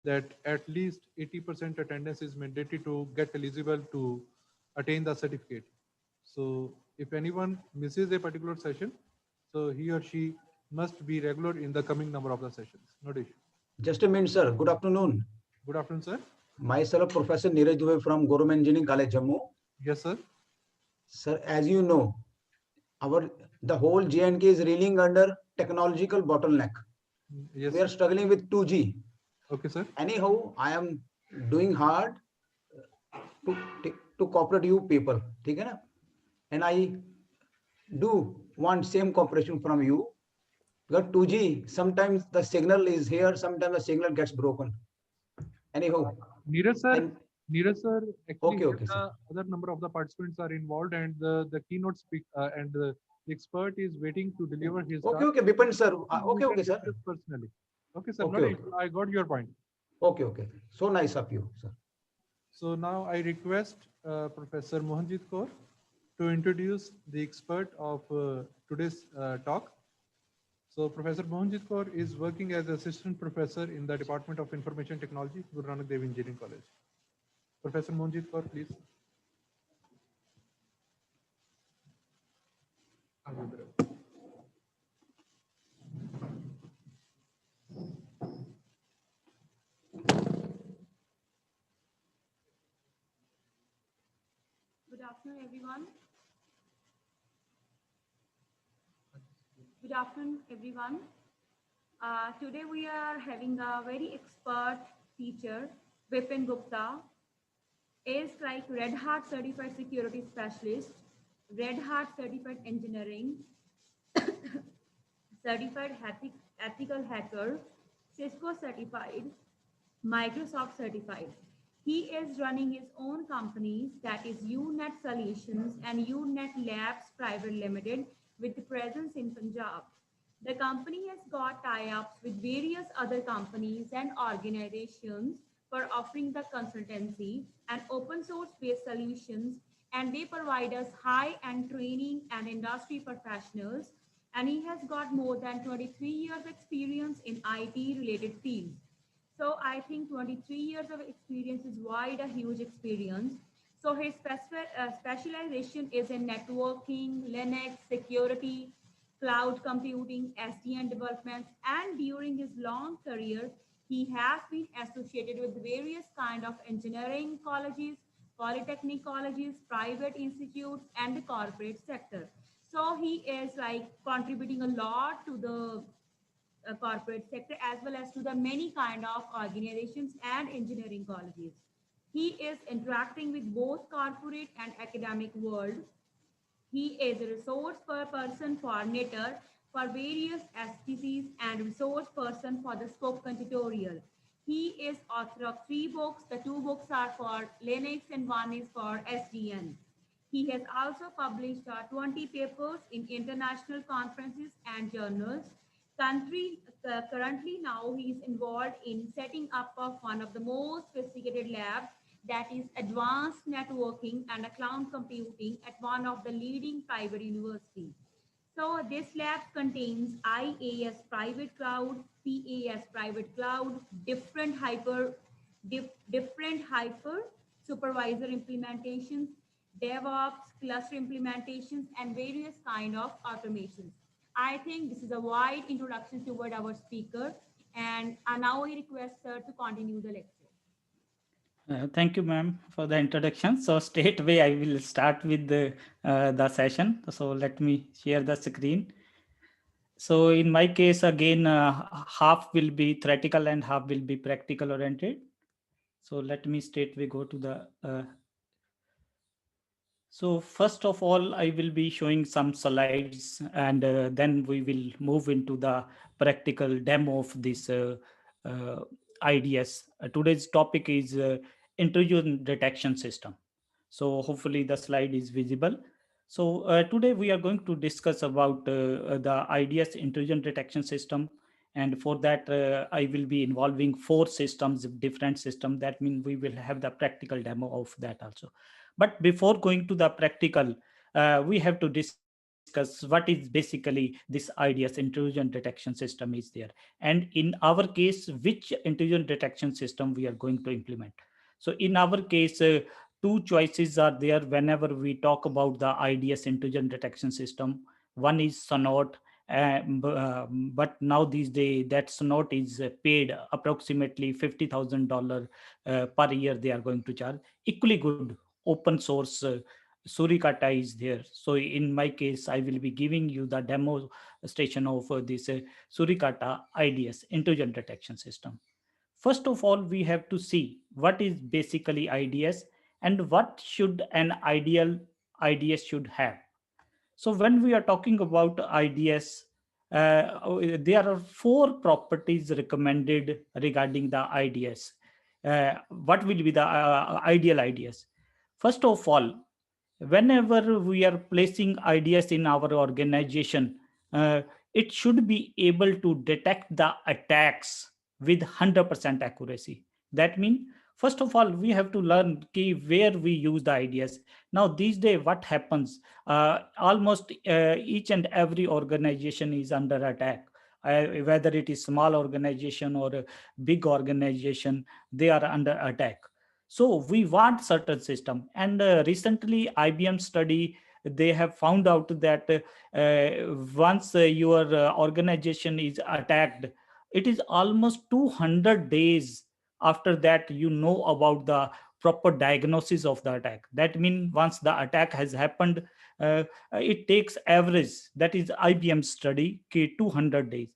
that at least 80% attendance is mandatory to get eligible to attain the certificate. So if anyone misses a particular session, so he or she must be regular in the coming number of the sessions. Not issue. Just a minute, sir. Good afternoon. Good afternoon, sir. Myself, Professor Neeraj Dubey from Government Engineering College, Jammu. Yes, sir. Sir, as you know, the whole JNK is reeling under technological bottleneck. Yes, We are sir. struggling with 2G. Okay, sir. Anyhow, I am doing hard to to cooperate you people. ठीक है ना? And I do want same cooperation from you. Because 2G, sometimes the signal is here, sometimes the signal gets broken. Anyhow, Neeraj sir, and actually, okay, the sir. other number of the participants are involved, and the keynote speak and the expert is waiting to deliver his Okay, talk. okay, Bipan sir. You Okay, can sir. discuss personally. Okay, sir. Okay, Not okay. issue. I got your point. Okay. So nice of you, sir. So now I request Professor Mohanjit Kaur to introduce the expert of today's talk. So Professor Mohanjit Kaur is working as assistant professor in the Department of Information Technology, Guru Nanak Dev Engineering College. Professor Mohanjit Kaur, please. Good afternoon, everyone. Good afternoon, everyone. Today we are having a very expert teacher, Vipin Gupta, is like Red Hat certified security specialist, Red Hat certified engineering, certified ethical hacker, Cisco certified, Microsoft certified. He is running his own companies, that is UNet Solutions and UNet Labs Private Limited, with the presence in Punjab. The company has got tie-ups with various other companies and organizations for offering the consultancy and open source based solutions, and they provide us high-end training and industry professionals, and he has got more than 23 years experience in IT related fields. So I think 23 years of experience is wide a huge experience. So his specialization is in networking, Linux, security, cloud computing, SDN developments, and during his long career, he has been associated with various kind of engineering colleges, polytechnic colleges, private institutes, and the corporate sector. So he is like contributing a lot to the corporate sector as well as to the many kind of organizations and engineering colleges. He is interacting with both corporate and academic world. He is a resource per person for Knitter for various STCs and resource person for the spoken tutorial. He is author of 3 books. The 2 books are for Linux and one is for SDN. He has also published 20 papers in international conferences and journals. Currently now he is involved in setting up of one of the most sophisticated labs, that is advanced networking and cloud computing at one of the leading private universities. So this lab contains IaaS private cloud, PaaS private cloud, different hyper supervisor implementations, DevOps, cluster implementations, and various kind of automations. I think this is a wide introduction toward our speaker, and now I request sir to continue the lecture. Thank you, ma'am, for the introduction. So straight away, I will start with the session. So let me share the screen. So in my case, again, half will be theoretical and half will be practical oriented. So let me straight away go to the. So first of all, I will be showing some slides, and then we will move into the practical demo of this IDS. Today's topic is intrusion detection system. So hopefully the slide is visible. So today we are going to discuss about the IDS intrusion detection system. And for that, I will be involving 4 systems, different systems. That means we will have the practical demo of that also. But before going to the practical, we have to discuss discuss what is basically this IDS intrusion detection system is there, and in our case which intrusion detection system we are going to implement. So in our case, two choices are there whenever we talk about the IDS intrusion detection system. One is SONOT, but now these days that SONOT is paid approximately $50,000 per year they are going to charge. Equally good open source Suricata is there. So in my case, I will be giving you the demonstration of this Suricata IDS intrusion detection system. First of all, we have to see what is basically IDS and what should an ideal IDS should have. So when we are talking about IDS, there are four properties recommended regarding the IDS. What will be the ideal IDS? First of all, whenever we are placing IDS in our organization, uh, it should be able to detect the attacks with 100% accuracy. That means, first of all, we have to learn key where we use the IDS. Now, these days, what happens? Almost each and every organization is under attack. Whether it is small organization or a big organization, they are under attack. So we want certain system, and recently IBM study, they have found out that once your organization is attacked, it is almost 200 days after that you know about the proper diagnosis of the attack. That means once the attack has happened, it takes average, that is IBM study, 200 days.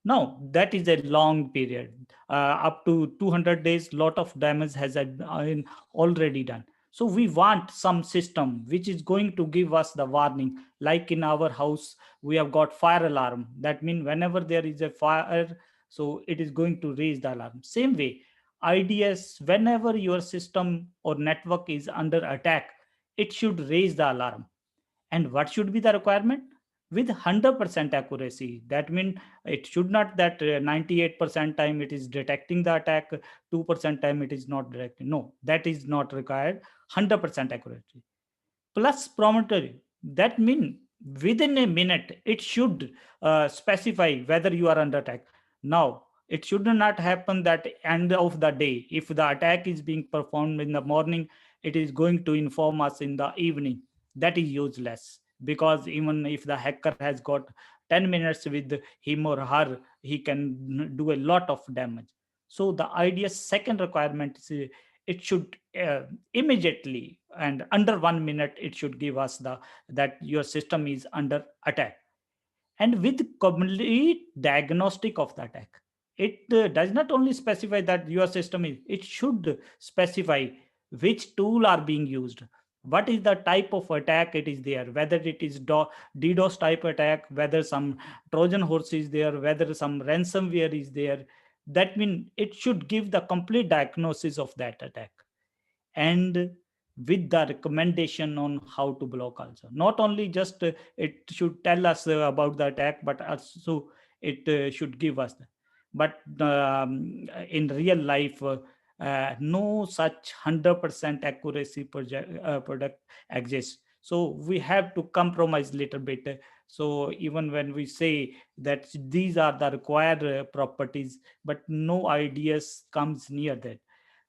Now that is a long period. Up to 200 days, lot of damage has been already done. So we want some system which is going to give us the warning. Like in our house, we have got fire alarm. That means whenever there is a fire, so it is going to raise the alarm. Same way, IDS, whenever your system or network is under attack, it should raise the alarm. And what should be the requirement? With 100% accuracy. That means it should not that 98% time it is detecting the attack, 2% time it is not detecting. No, that is not required. 100% accuracy plus promontory. That means within a minute it should specify whether you are under attack. Now it should not happen that end of the day, if the attack is being performed in the morning, it is going to inform us in the evening. That is useless, because even if the hacker has got 10 minutes with him or her, he can do a lot of damage. So the idea's second requirement is it should immediately and under 1 minute it should give us the that your system is under attack, and with complete diagnostic of the attack. It does not only specify that your system is, it should specify which tool are being used, what is the type of attack it is there, whether it is DDoS type attack, whether some Trojan horse is there, whether some ransomware is there. That means it should give the complete diagnosis of that attack, and with the recommendation on how to block also. Not only just it should tell us about the attack, but also it should give us but in real life, no such 100% accuracy product exists. So we have to compromise little bit. So even when we say that these are the required properties, but no ideas comes near that.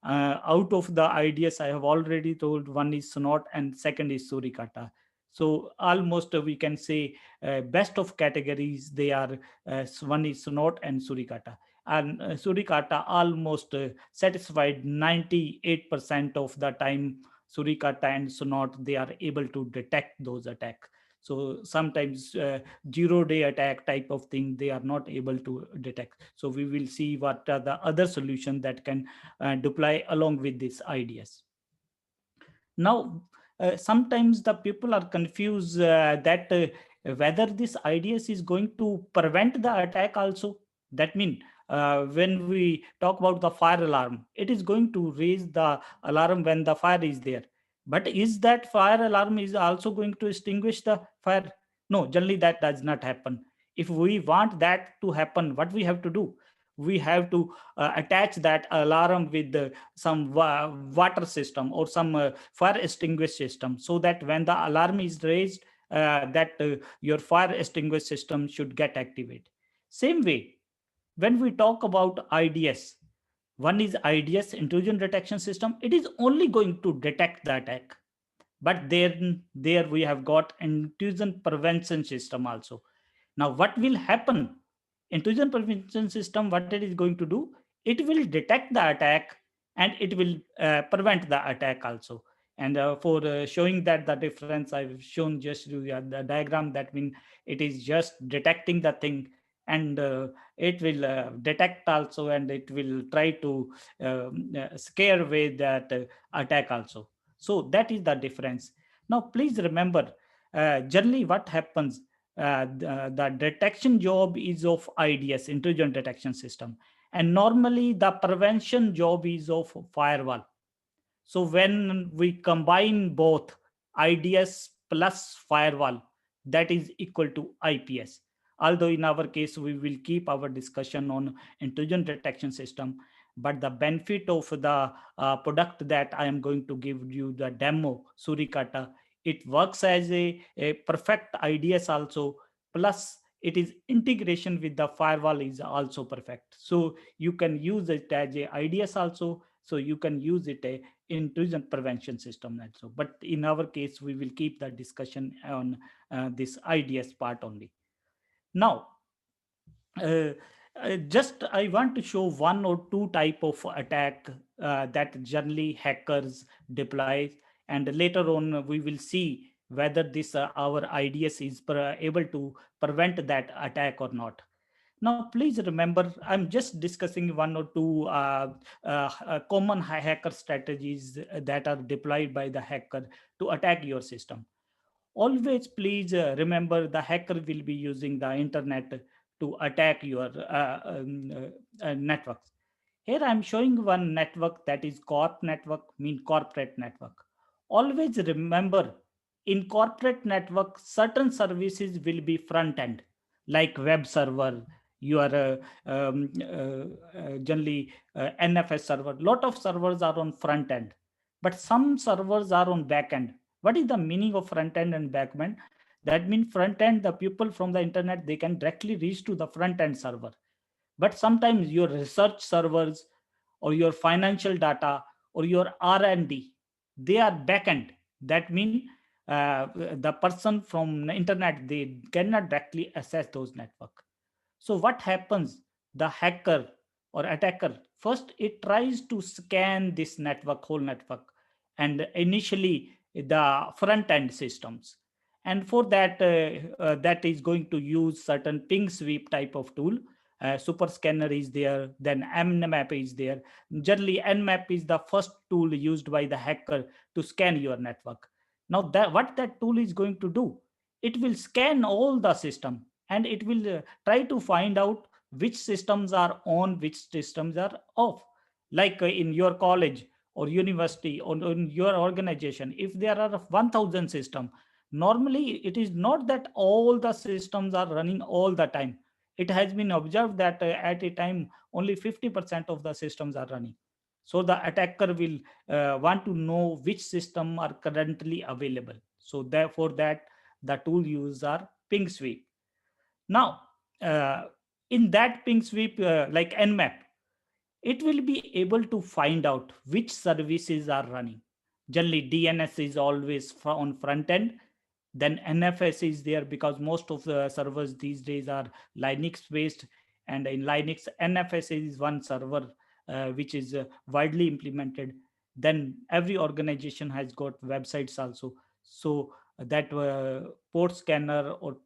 Out of the ideas I have already told, one is Sonot and second is Suricata. So almost we can say best of categories, they are one is Sonot and Suricata. And Suricata almost satisfied 98% of the time. Suricata and Sonot, they are able to detect those attacks. So sometimes 0-day attack type of thing they are not able to detect. So we will see what are the other solutions that can deploy along with these ideas. Now sometimes the people are confused that whether this ideas is going to prevent the attack also. That means when we talk about the fire alarm, it is going to raise the alarm when the fire is there, but is that fire alarm is also going to extinguish the fire? No, generally that does not happen. If we want that to happen, what we have to do? We have to attach that alarm with some water system or some fire extinguish system, so that when the alarm is raised, that your fire extinguisher system should get activated. Same way, when we talk about IDS, one is IDS, intrusion detection system. It is only going to detect the attack, but there we have got intrusion prevention system also. Now what will happen? Intrusion prevention system, what it is going to do, it will detect the attack and it will prevent the attack also. And for showing that the difference, I've shown just the diagram. That means it is just detecting the thing, and it will detect also, and it will try to scare away that attack also. So that is the difference. Now please remember, generally what happens, the detection job is of IDS, intrusion detection system, and normally the prevention job is of firewall. So when we combine both, IDS plus firewall, that is equal to IPS. Although in our case, we will keep our discussion on intrusion detection system, but the benefit of the product that I am going to give you the demo, Surikata, it works as a perfect IDS also, plus it is integration with the firewall is also perfect. So you can use it as a IDS also, so you can use it a intrusion prevention system also. But in our case, we will keep the discussion on this IDS part only. Now, uh, just I want to show one or two type of attack that generally hackers deploy, and later on we will see whether this our IDS is able to prevent that attack or not. Now, please remember, I'm just discussing one or two common hacker strategies that are deployed by the hacker to attack your system. Always please remember, the hacker will be using the internet to attack your networks. Here I'm showing one network, that is corp network, mean corporate network. Always remember, in corporate network, certain services will be front end, like web server, your generally NFS server. Lot of servers are on front end, but some servers are on back end. What is the meaning of front end and back end? That means front end, the people from the internet, they can directly reach to the front end server. But sometimes your research servers or your financial data or your R&D, they are backend. That means the person from the internet, they cannot directly access those network. So what happens? The hacker or attacker, first it tries to scan this network, whole network, and initially the front end systems. And for that, that is going to use certain ping sweep type of tool. Super scanner is there, then nmap is there. Generally nmap is the first tool used by the hacker to scan your network. Now that what that tool is going to do, it will scan all the system, and it will try to find out which systems are on, which systems are off. Like in your college or university or in your organization, if there are 1000 systems, normally it is not that all the systems are running all the time. It has been observed that at a time only 50% of the systems are running. So the attacker will want to know which system are currently available. So therefore that the tool used are ping sweep. Now, uh, in that ping sweep, like nmap, it will be able to find out which services are running. Generally, DNS is always on front end. Then NFS is there because most of the servers these days are Linux based, and in Linux, NFS is one server which is widely implemented. Then every organization has got websites also. So that port scanner or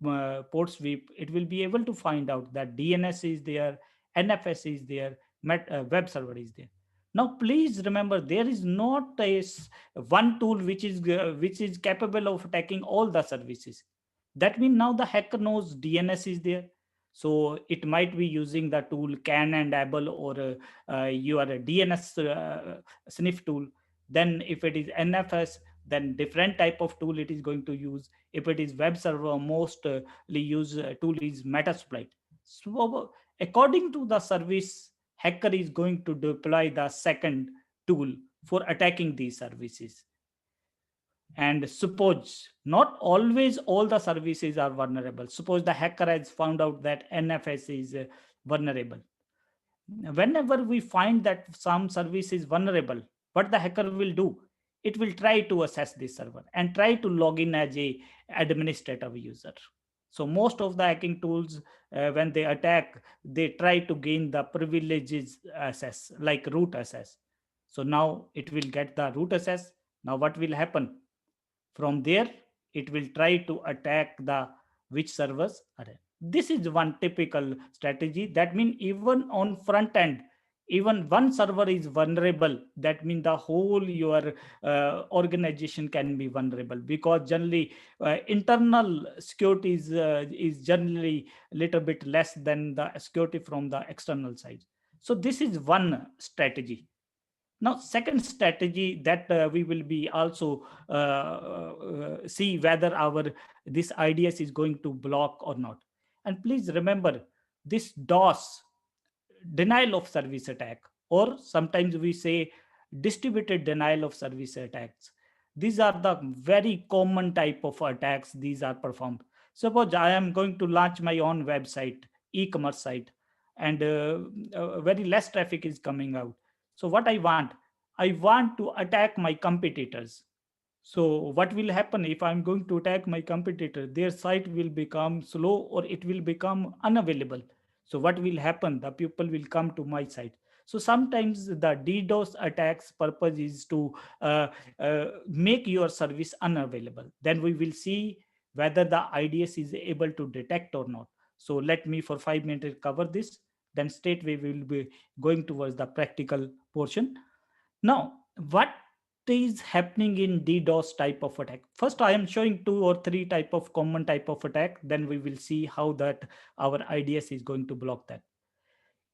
port sweep, it will be able to find out that DNS is there, NFS is there, web server is there. Now please remember, there is not one tool which is capable of attacking all the services. That means now the hacker knows DNS is there, so it might be using the tool can and able, or your DNS sniff tool. Then if it is NFS, then different type of tool it is going to use. If it is web server, mostly used tool is Metasploit. So according to the service, hacker is going to deploy the second tool for attacking these services. And suppose not always all the services are vulnerable. Suppose the hacker has found out that NFS is vulnerable. Whenever we find that some service is vulnerable, what the hacker will do, it will try to access this server and try to log in as a administrative user. So most of the hacking tools, when they attack, they try to gain the privileges access, like root access. So now it will get the root access. Now what will happen? From there, it will try to attack the which servers are there. This is one typical strategy. That means even on front end, even one server is vulnerable. That means the whole your organization can be vulnerable, because generally internal security is generally a little bit less than the security from the external side. So this is one strategy. Now, second strategy that we will be also see whether our this IDS is going to block or not. And please remember, this DOS, denial of service attack, or sometimes we say distributed denial of service attacks. These are the very common type of attacks. These are performed. Suppose I am going to launch my own website, e-commerce site, and very less traffic is coming out. So what I want to attack my competitors. So what will happen if I'm going to attack my competitor? Their site will become slow or it will become unavailable. So what will happen? The people will come to my site. So sometimes the DDoS attacks purpose is to make your service unavailable. Then we will see whether the IDS is able to detect or not. So let me for 5 minutes cover this. Then straightway we will be going towards the practical portion. Now, what is happening in DDoS type of attack? First, I am showing 2 or 3 type of common type of attack. Then we will see how that our IDS is going to block that.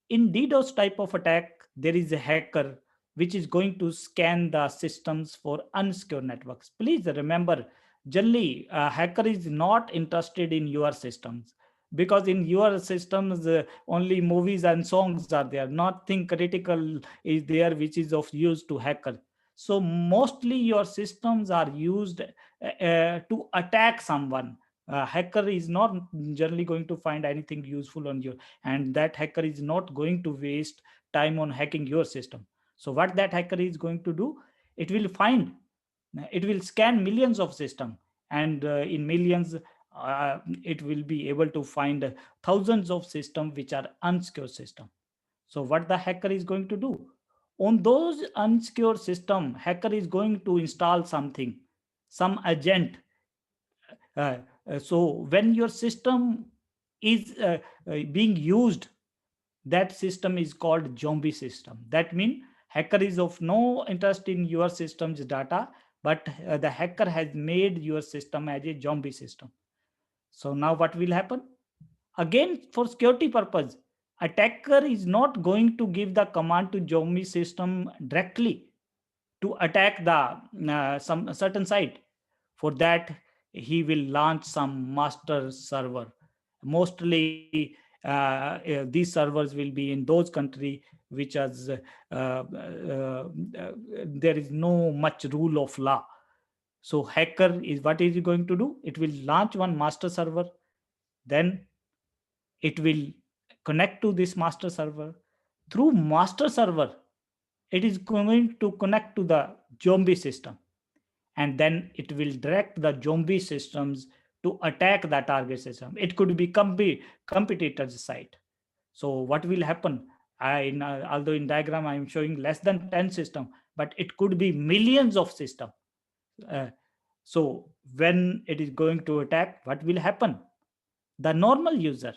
In DDoS type of attack, there is a hacker which is going to scan the systems for unsecure networks. Please remember, generally, a hacker is not interested in your systems, because in your systems only movies and songs are there. Nothing critical is there which is of use to hacker. So mostly your systems are used to attack someone. Hacker is not generally going to find anything useful on you, and that hacker is not going to waste time on hacking your system. So what that hacker is going to do, it will find, it will scan millions of system, and in millions it will be able to find thousands of system which are unsecure system. So what the hacker is going to do, on those unsecure system, hacker is going to install something, some agent. So when your system is being used, that system is called zombie system. That means hacker is of no interest in your system's data, but the hacker has made your system as a zombie system. So now what will happen? Again, for security purpose, attacker is not going to give the command to zombie system directly to attack the some certain site. For that, he will launch some master server. Mostly these servers will be in those country which has there is no much rule of law. So hacker is, what is he going to do? It will launch one master server, then it will connect to this master server. Through master server, it is going to connect to the zombie system, and then it will direct the zombie systems to attack the target system. It could be competitor's site. So what will happen? Although in diagram I am showing less than 10 system, but it could be millions of system. Uh, so when it is going to attack, what will happen? The normal user,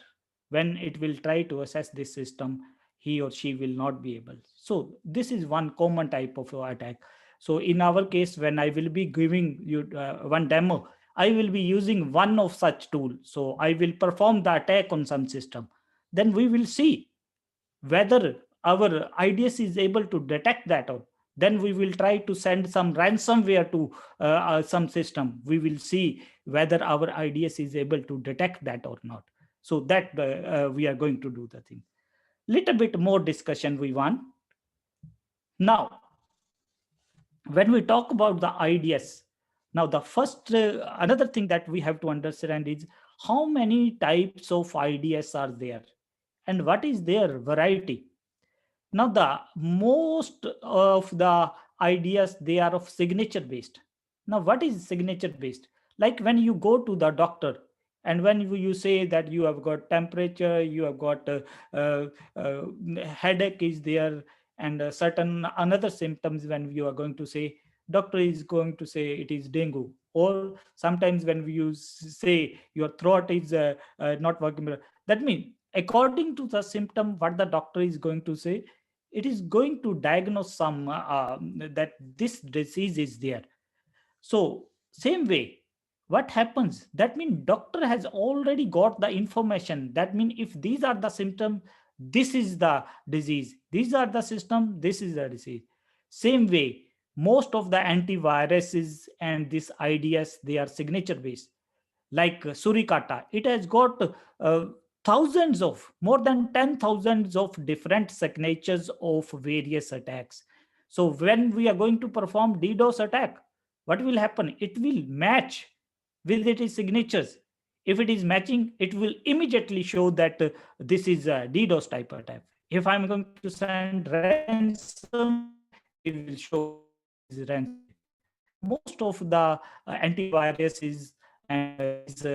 when it will try to access this system, he or she will not be able. So this is one common type of attack. So in our case, when I will be giving you one demo, I will be using one of such tool. So I will perform the attack on some system. Then we will see whether our IDS is able to detect that, or then we will try to send some ransomware to some system. We will see whether our IDS is able to detect that or not. So that we are going to do the thing. Little bit more discussion we want. Now, when we talk about the IDS, Now, the first, another thing that we have to understand is how many types of IDS are there and what is their variety. Now, the most of the ideas, they are of signature based. Now, what is signature based? Like when you go to the doctor and when you say that you have got temperature, you have got uh, uh, headache is there, and certain another symptoms, when you are going to say, doctor is going to say it is dengue. Or sometimes when you say your throat is not working, that means according to the symptom what the doctor is going to say, it is going to diagnose some that this disease is there. So same way, what happens, that means doctor has already got the information. That means if these are the symptoms, this is the disease, these are the system, this is the disease. Same way, most of the antiviruses and these ideas, they are signature based. Like Surikata, it has got thousands of, more than 10,000 of different signatures of various attacks. So when we are going to perform DDoS attack, what will happen? It will match with its signatures. If it is matching, it will immediately show that this is a DDoS type attack. If I'm going to send ransomware, it will show this is ransomware. So most of the antiviruses and these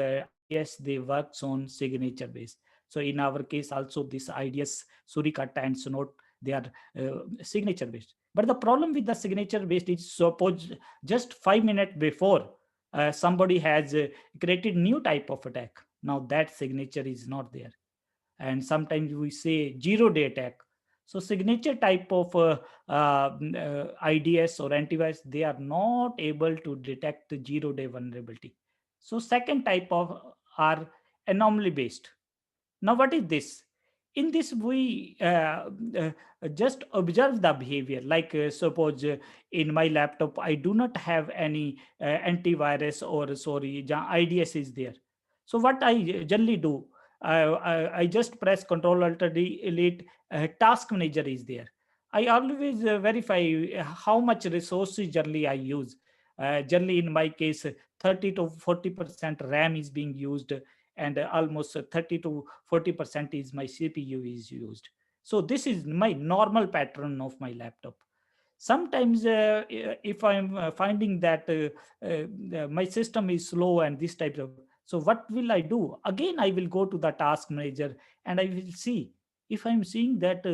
IDS, they works on signature base. So in our case also, this IDS, Surikata and Snort, they are signature based. But the problem with the signature based is, suppose just 5 minutes before somebody has created new type of attack. Now that signature is not there. And sometimes we say 0-day attack. So signature type of IDS or antivirus, they are not able to detect the 0-day vulnerability. So second type of are anomaly based. Now what is this? In this we just observe the behavior. Like suppose in my laptop I do not have any antivirus, or sorry, IDS is there. So what I generally do, I just press Control Alt Delete. Task manager is there. I always verify how much resources generally I use. Generally in my case, 30 to 40% RAM is being used, and almost 30 to 40% is my CPU is used. So this is my normal pattern of my laptop. Sometimes if I'm finding that my system is slow and this type of, so what will I do? Again, I will go to the task manager and I will see. If I'm seeing that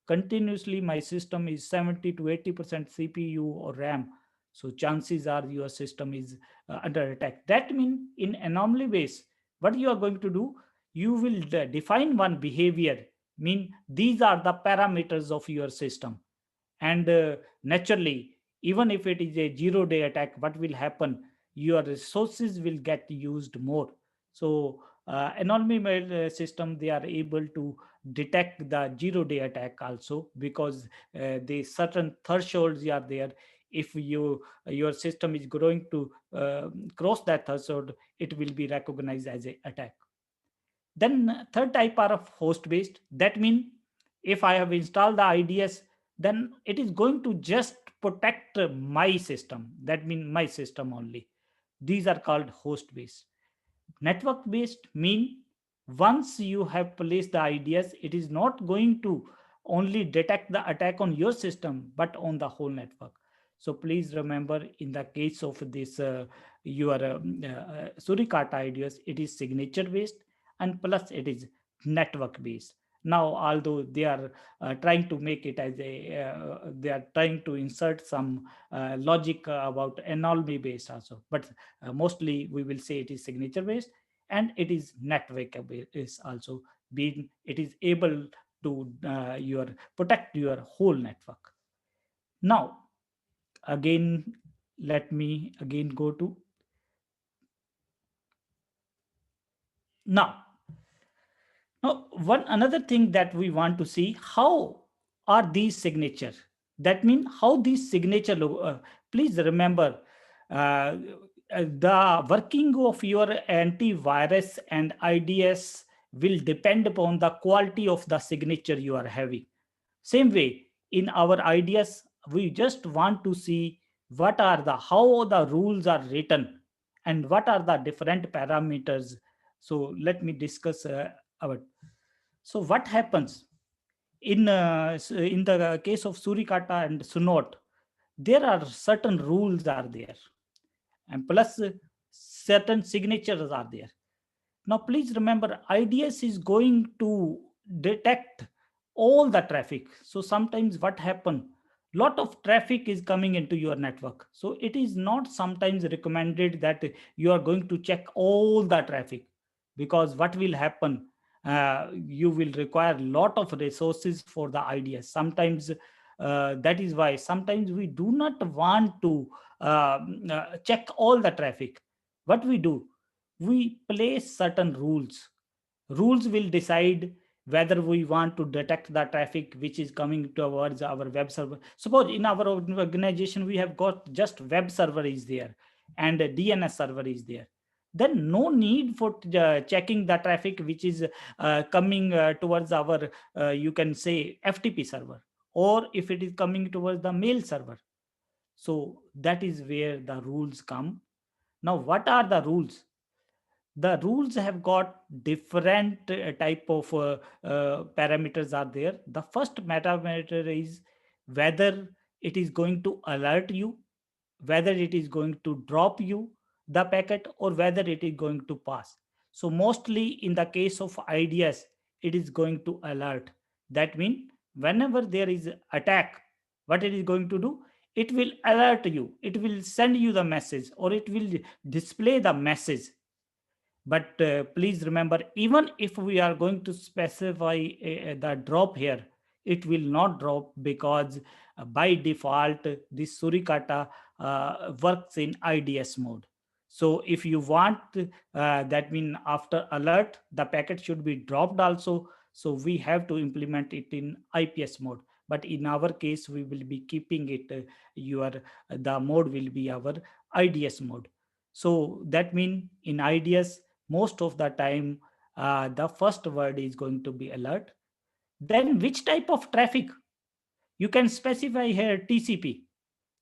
continuously my system is 70 to 80% CPU or RAM, so chances are your system is under attack. That means in anomaly base, what you are going to do, you will define one behavior, mean these are the parameters of your system. And naturally, even if it is a 0-day attack, what will happen? Your resources will get used more. So anomaly mail system, they are able to detect the 0-day attack also, because the certain thresholds are there. If your system is going to cross that threshold, it will be recognized as an attack. Then third type are of host based. That means if I have installed the IDS, then it is going to just protect my system. That means my system only. These are called host based. Network based mean once you have placed the IDS, it is not going to only detect the attack on your system, but on the whole network. So please remember, in the case of this your Surikata IDS, it is signature based, and plus it is network based. Now although they are trying to make it as a they are trying to insert some logic about anomaly based also, but mostly we will say it is signature based, and it is network based also, being it is able to your protect your whole network. Now again, let me again go to now. Now, one another thing that we want to see, how are these signature? That means how these signature look. Please remember, the working of your antivirus and IDS will depend upon the quality of the signature you are having. Same way, in our IDS, we just want to see how the rules are written, and what are the different parameters. So let me discuss about. So what happens in the case of suricata and sunot, there are certain rules are there, and plus certain signatures are there. Now please remember, IDS is going to detect all the traffic. So sometimes what happen, lot of traffic is coming into your network, so it is not sometimes recommended that you are going to check all the traffic, because what will happen, you will require lot of resources for the IDS sometimes. That is why sometimes we do not want to check all the traffic. What we do, we place certain rules. Rules will decide whether we want to detect the traffic which is coming towards our web server. Suppose in our organization we have got just web server is there and a DNS server is there, then no need for checking the traffic which is coming towards our you can say FTP server, or if it is coming towards the mail server. So that is where the rules come. Now what are the rules? The rules have got different type of parameters are there. The first parameter is whether it is going to alert you, whether it is going to drop you the packet, or whether it is going to pass. So mostly in the case of IDS, it is going to alert. That means whenever there is attack, what it is going to do, it will alert you, it will send you the message, or it will display the message. But please remember, even if we are going to specify the drop here, it will not drop, because by default this suricata works in IDS mode. So if you want that mean after alert the packet should be dropped also, so we have to implement it in IPS mode. But in our case we will be keeping it your the mode will be our IDS mode. So that means in IDS most of the time the first word is going to be alert. Then which type of traffic? You can specify here TCP,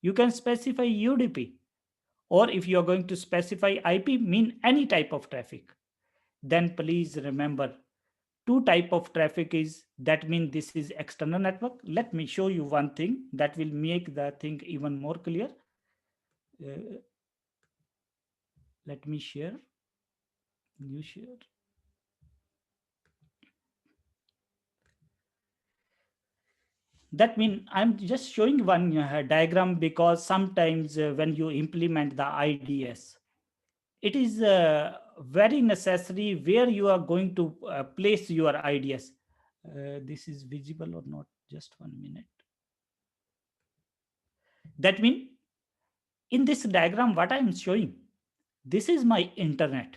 you can specify UDP, or if you are going to specify IP, mean any type of traffic. Then please remember, two type of traffic is, that means this is external network. Let me show you one thing that will make the thing even more clear. uh, Let me share, you share. That means I'm just showing one diagram, because sometimes when you implement the IDS, it is very necessary where you are going to place your IDS. This is visible or not? Just 1 minute. That means in this diagram, what I am showing, this is my internet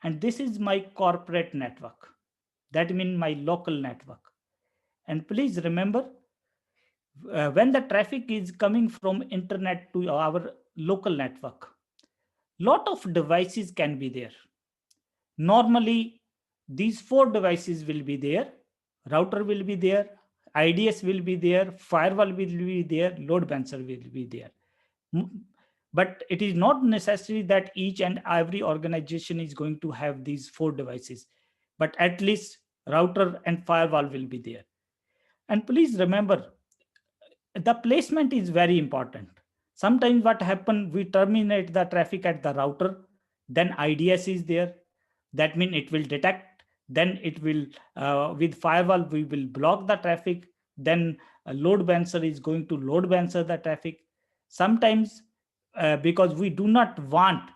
and this is my corporate network. That means my local network. And please remember, when the traffic is coming from internet to our local network, lot of devices can be there. Normally these four devices will be there: router will be there, IDS will be there, firewall will be there, load balancer will be there. But it is not necessary that each and every organization is going to have these four devices, but at least router and firewall will be there. And please remember, the placement is very important. Sometimes what happen, we terminate the traffic at the router, then IDS is there, that means it will detect, then it will with firewall we will block the traffic, then a load balancer is going to load balancer the traffic. Sometimes because we do not want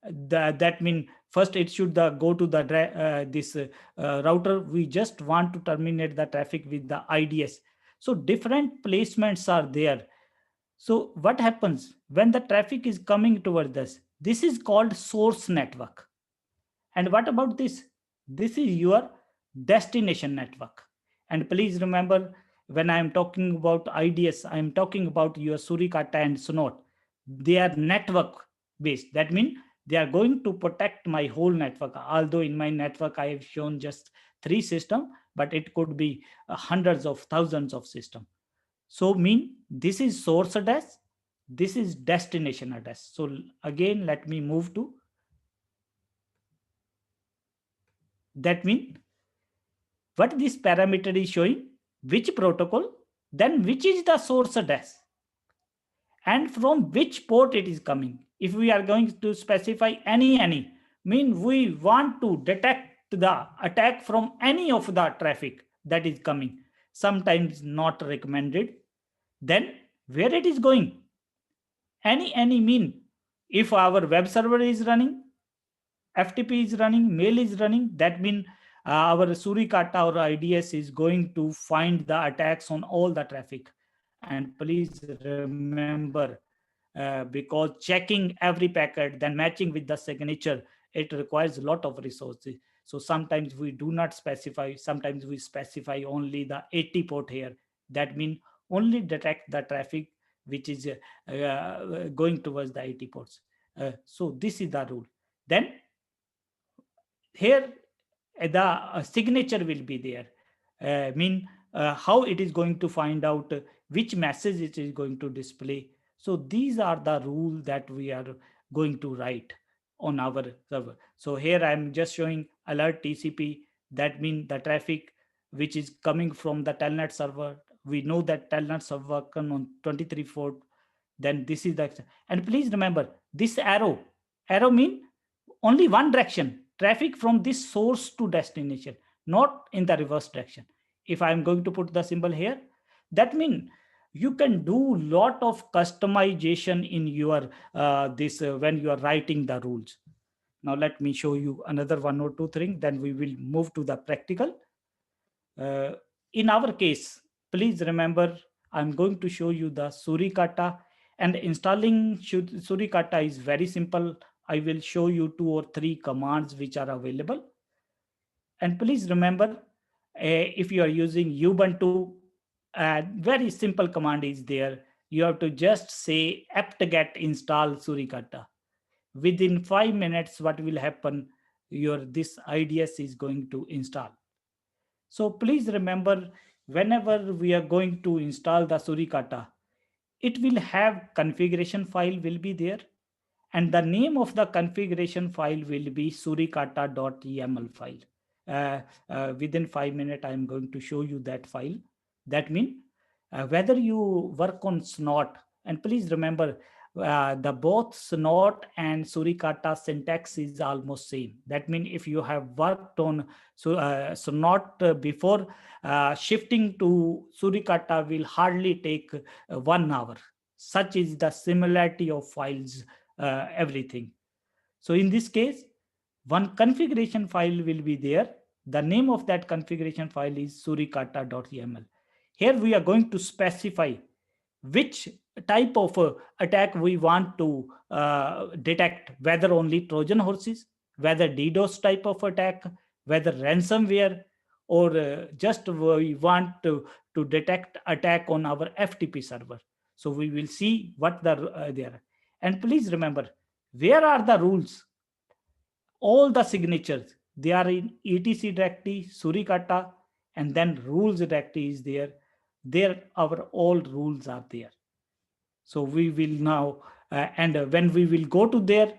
that mean first it should go to the this router, we just want to terminate the traffic with the IDS. So different placements are there. So what happens when the traffic is coming towards us? This is called source network. And what about this? This is your destination network. And please remember, when I am talking about IDS, I am talking about your suricata and snot. They are network based. That means they are going to protect my whole network. Although in my network I have shown just 3 systems, but it could be hundreds of thousands of systems. So mean this is source address, This is destination address. So again, let me move to, that means what this parameter is showing, which protocol, then which is the source address, and from which port it is coming. If we are going to specify any, mean we want to detect the attack from any of the traffic that is coming, sometimes not recommended. Then where it is going, any mean, if our web server is running, FTP is running, mail is running, that means our Surikata or IDS is going to find the attacks on all the traffic. And please remember, because checking every packet, then matching with the signature, it requires a lot of resources. So sometimes we do not specify, sometimes we specify only the 80 port here. That means only detect the traffic which is going towards the 80 ports. So this is the rule. Then here the signature will be there. How it is going to find out which message it is going to display. So these are the rules that we are going to write on our server. So here I'm just showing alert TCP. That means the traffic which is coming from the telnet server. We know that telnet server can on 23 port. Then this is the, and please remember this arrow mean only one direction, traffic from this source to destination, not in the reverse direction. If I'm going to put the symbol here, that means you can do lot of customization in your when you are writing the rules. Now let me show you another one or two things, then we will move to the practical. In our case, please remember, I'm going to show you the Surikata, and installing Surikata is very simple. I will show you 2 or 3 commands which are available. And please remember, if you are using Ubuntu, very simple command is there. You have to just say apt-get install Surikata. Within 5 minutes, what will happen? This IDS is going to install. So please remember, whenever we are going to install the Surikata, it will have configuration file will be there, and the name of the configuration file will be surikata.yaml file. Within 5 minutes, I am going to show you that file. That means whether you work on Snot, and please remember, the both Snot and Surikata syntax is almost same. That means if you have worked on Snot before, shifting to Surikata will hardly take 1 hour. Such is the similarity of files, everything. So in this case, one configuration file will be there. The name of that configuration file is surikata.yaml. Here we are going to specify which type of attack we want to detect, whether only Trojan horses, whether DDoS type of attack, whether ransomware, or just we want to detect attack on our FTP server. So we will see what the there. And please remember, where are the rules? All the signatures, they are in etc directory, Surikata, and then rules directory is there. There our all rules are there. So we will now, when we will go to there,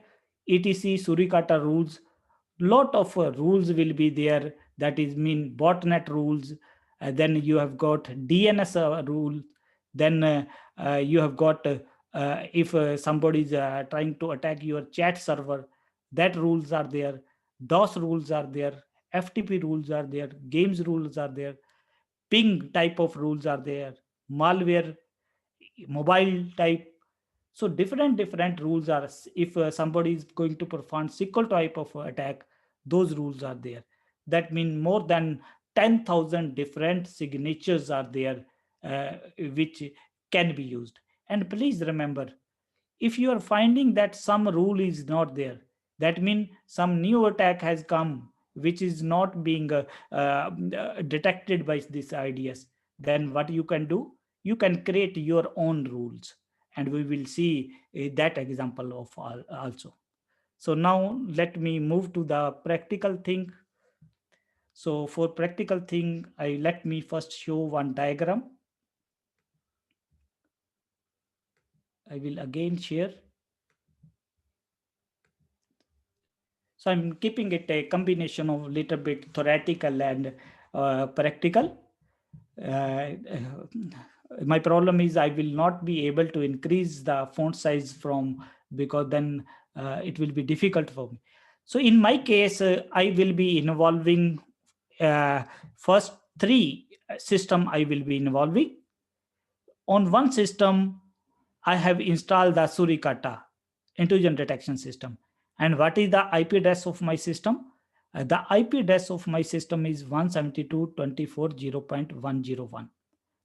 etc Surikata rules, lot of rules will be there. That is mean botnet rules. Then you have got DNS rule. Then you have got if somebody is trying to attack your chat server, that rules are there. DOS rules are there. FTP rules are there. Games rules are there. Ping type of rules are there. Malware, mobile type. So different rules are, if somebody is going to perform SQL type of attack, those rules are there. That means more than 10,000 different signatures are there, which can be used. And please remember, if you are finding that some rule is not there, that means some new attack has come which is not being detected by this IDS, then what you can do, you can create your own rules, and we will see that example of also. So now let me move to the practical thing. So for practical thing, let me first show one diagram. I will again share. So I'm keeping it a combination of little bit theoretical and practical. My problem is I will not be able to increase the font size from, because then it will be difficult for me. So in my case, I will be involving first three system I will be involving. On one system, I have installed the Suricata intrusion detection system. And what is the IP address of my system? The IP address of my system is 172.24.0.101.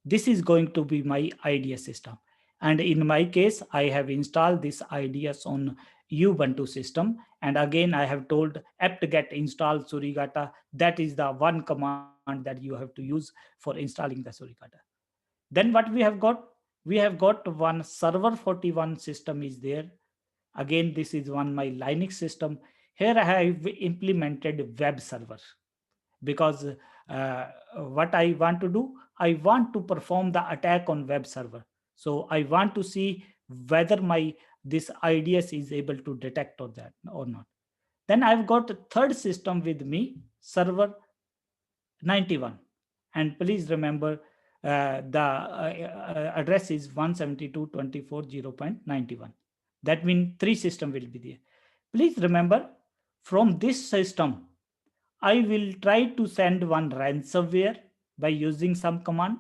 This is going to be my IDS system. And in my case, I have installed this IDS on Ubuntu system. And again, I have told apt-get install Suricata. That is the one command that you have to use for installing the Suricata. Then what we have got? We have got one server 41 system is there. Again, this is one my Linux system. Here I have implemented web server because what I want to do, I want to perform the attack on web server. So I want to see whether this IDS is able to detect or that or not. Then I've got a third system with me, server 91. And please remember the address is 172.24.0.91. That means three systems will be there. Please remember, from this system, I will try to send one ransomware by using some command.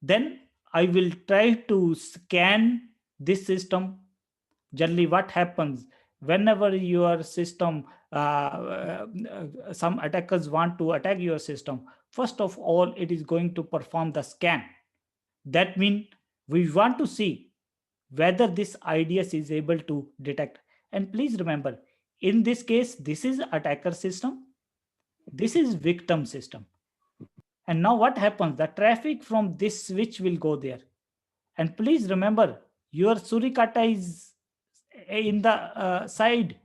Then I will try to scan this system. Generally, what happens whenever your system, some attackers want to attack your system, first of all, it is going to perform the scan. That means we want to see whether this IDS is able to detect. And please remember, in this case, this is attacker system. This is victim system. And now what happens? The traffic from this switch will go there. And please remember, your Suricata is in the side.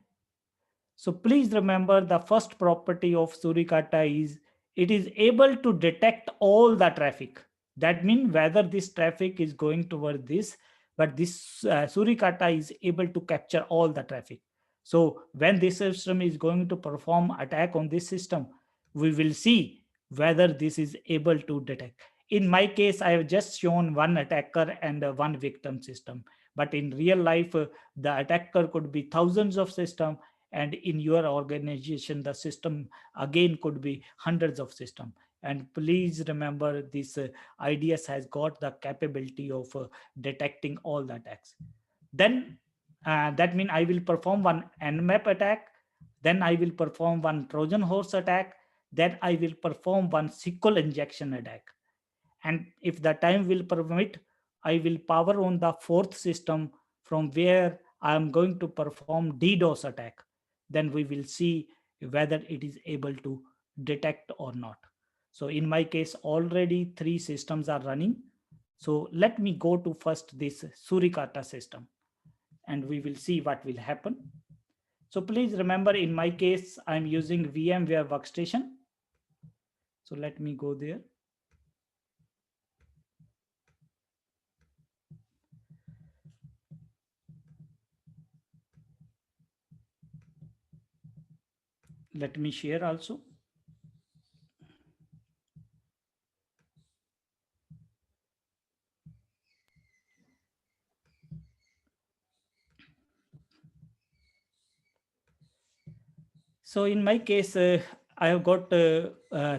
So please remember, the first property of Suricata is it is able to detect all the traffic. That means whether this traffic is going toward this, but this Suricata is able to capture all the traffic. So when this system is going to perform attack on this system, we will see whether this is able to detect. In my case, I have just shown one attacker and one victim system. But in real life, the attacker could be thousands of systems, and in your organization, the system again could be hundreds of systems. And please remember, this IDS has got the capability of detecting all the attacks. Then that means I will perform one Nmap attack. Then I will perform one Trojan horse attack. Then I will perform one Sql injection attack. And if the time will permit, I will power on the fourth system from where I am going to perform DDoS attack. Then we will see whether it is able to detect or not. So in my case, already three systems are running. So let me go to first this Suricata system, and we will see what will happen. So please remember, in my case, I'm using VMware Workstation. So let me go there. Let me share also. So in my case, I have got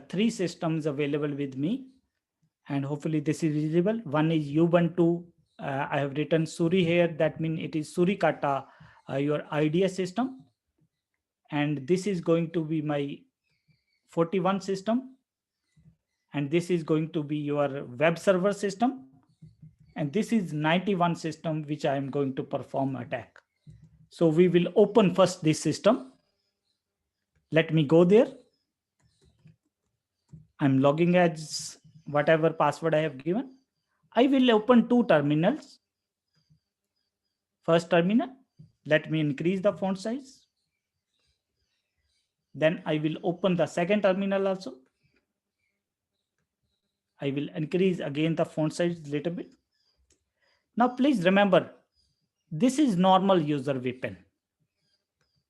three systems available with me, and hopefully this is visible. One is Ubuntu. I have written Suri here. That means it is Suricata, your IDS system. And this is going to be my 41 system. And this is going to be your web server system. And this is 91 system, which I am going to perform attack. So we will open first this system. Let me go there. I'm logging as whatever password I have given. I will open two terminals. First terminal, let me increase the font size. Then I will open the second terminal also. I will increase again the font size a little bit. Now, please remember, this is normal user weapon.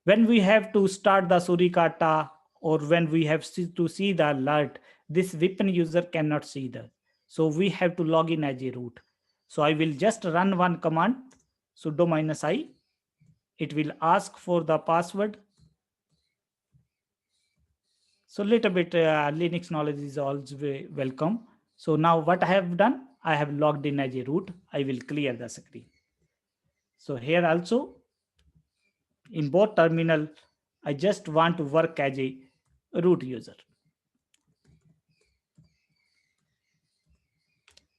When we have to start the suricata or when we have to see the alert, this weapon user cannot see that. So we have to log in as a root. So I will just run one command, sudo -i. It will ask for the password. So little bit Linux knowledge is always welcome. So now what I have done, I have logged in as a root. I will clear the screen. So here also, in both terminal, I just want to work as a root user.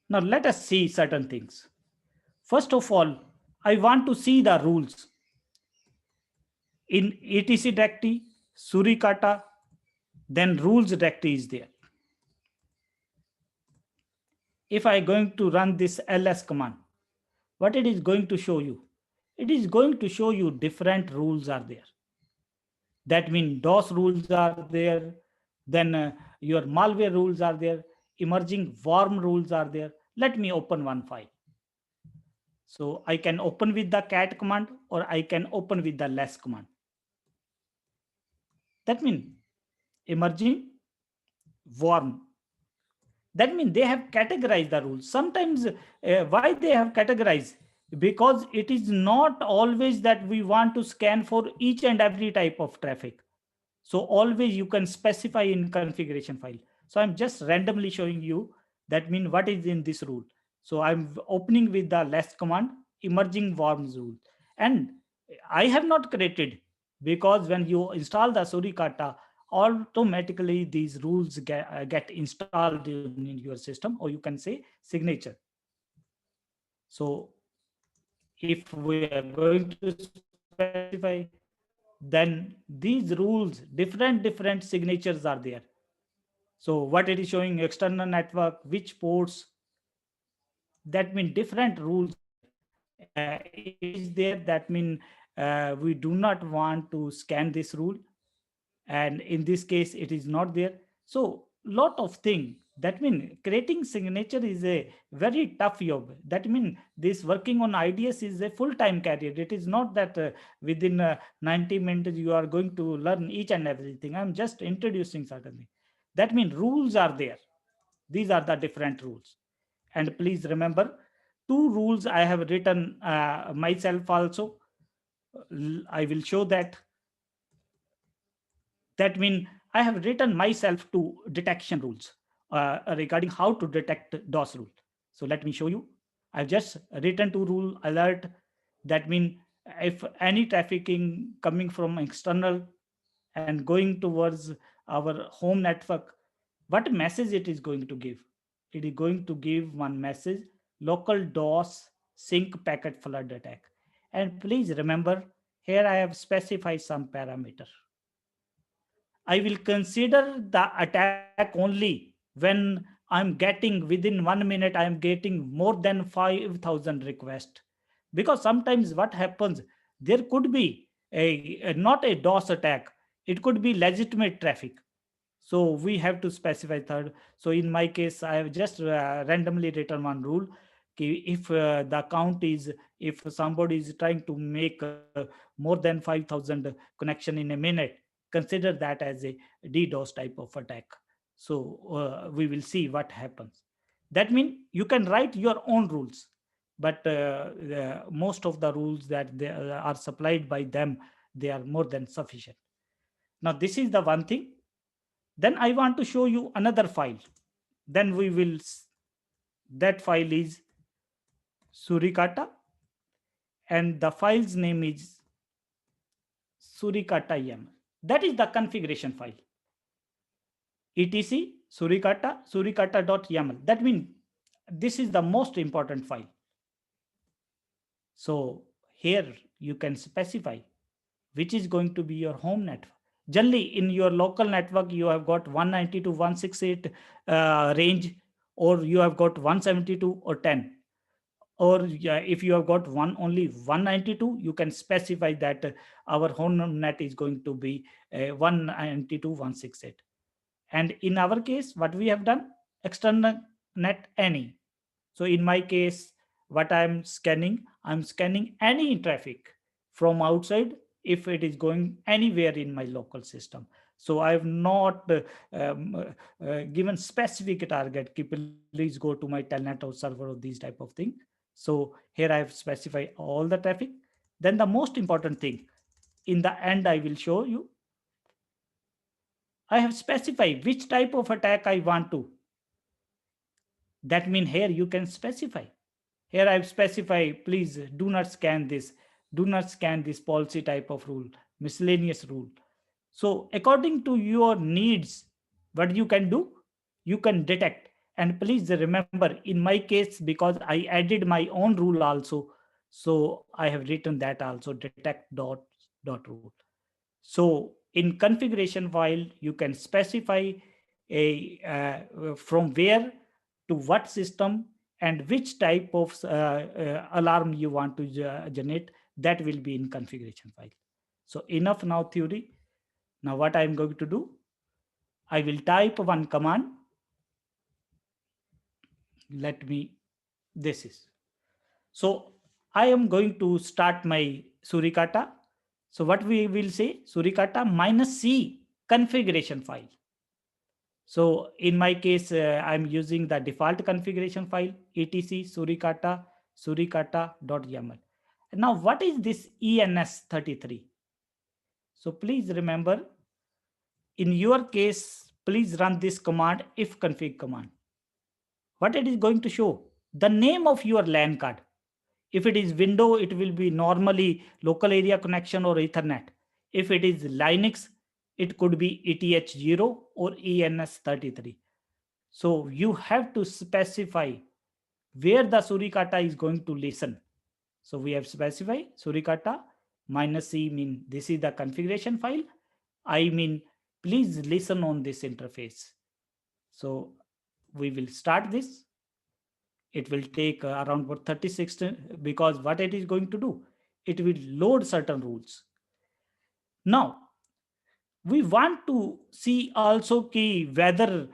Now let us see certain things. First of all, I want to see the rules. In etc directory, suricata, then rules directory is there. If I going to run this ls command, what it is going to show you? It is going to show you different rules are there. That means DOS rules are there, then your malware rules are there, emerging worm rules are there. Let me open one file. So I can open with the cat command or I can open with the less command. That means emerging worm. That means they have categorized the rules. Sometimes why they have categorized? Because it is not always that we want to scan for each and every type of traffic. So always you can specify in configuration file. So I'm just randomly showing you that means what is in this rule. So I'm opening with the less command, emerging worms rule. And I have not created, because when you install the suricata, automatically these rules get installed in your system, or you can say signature. So if we are going to specify, then these rules, different signatures are there. So what it is showing, external network, which ports, that means different rules is there. That means we do not want to scan this rule, and in this case it is not there. So lot of thing. That means creating signature is a very tough job. That means this working on IDS is a full-time career. It is not that within 90 minutes you are going to learn each and everything. I'm just introducing certainly. That means rules are there. These are the different rules. And please remember, two rules I have written myself also. I will show that. That means I have written myself two detection rules regarding how to detect DOS rule. So let me show you. I've just written two rule alert. That means if any trafficking coming from external and going towards our home network, what message it is going to give? It is going to give one message, local DOS sync packet flood attack. And please remember, here I have specified some parameter. I will consider the attack only when I'm getting within 1 minute, I am getting more than 5,000 requests. Because sometimes what happens, there could be not a DOS attack, it could be legitimate traffic. So we have to specify third. So in my case, I have just randomly written one rule. If the count is, if somebody is trying to make more than 5,000 connection in a minute, consider that as a DDoS type of attack. So we will see what happens. That means you can write your own rules, but most of the rules that they are supplied by them, they are more than sufficient. Now this is the one thing. Then I want to show you another file. Then we will, that file is suricata, and the file's name is suricata YAML. That is the configuration file. etc suricata.yaml. That means this is the most important file. So here you can specify which is going to be your home network. Generally in your local network, you have got 192.168 range, or you have got 172 or 10. Or if you have got only 192, you can specify that our home net is going to be 192.168. And in our case, what we have done, external net any. So in my case, what I'm scanning any traffic from outside if it is going anywhere in my local system. So I have not given specific target. Please go to my telnet or server or these type of thing. So here I have specified all the traffic. Then the most important thing, in the end, I will show you. I have specified which type of attack I want to. That means here you can specify. Here I've specified, please do not scan this. Do not scan this policy type of rule, miscellaneous rule. So according to your needs, what you can do, you can detect. And please remember, in my case, because I added my own rule also, so I have written that also, detect dot rule. So in configuration file, you can specify from where to what system and which type of alarm you want to generate. That will be in configuration file. So enough now theory. Now what I'm going to do, I will type one command. This is. So I am going to start my suricata. So what we will say, suricata -c configuration file. So in my case, I'm using the default configuration file, etc suricata.yaml. Now, what is this ENS33? So please remember, in your case, please run this command, if config command. What it is going to show? The name of your LAN card. If it is Windows, it will be normally local area connection or Ethernet. If it is Linux, it could be ETH0 or ENS33. So you have to specify where the suricata is going to listen. So we have specified suricata -c mean this is the configuration file. I mean, please listen on this interface. So we will start this. It will take around 36 because what it is going to do, it will load certain rules. Now we want to see also key whether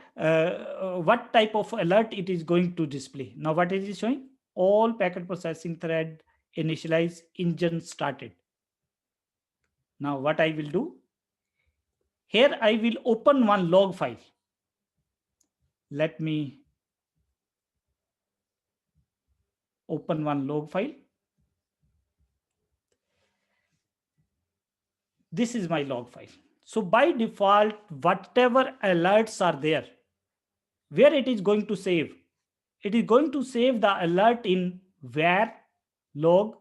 what type of alert it is going to display. Now what it is showing, all packet processing thread initialize engine started. Now what I will do, here I will open one log file. Let me open one log file. This is my log file. So by default, whatever alerts are there, where it is going to save, it is going to save the alert in var log,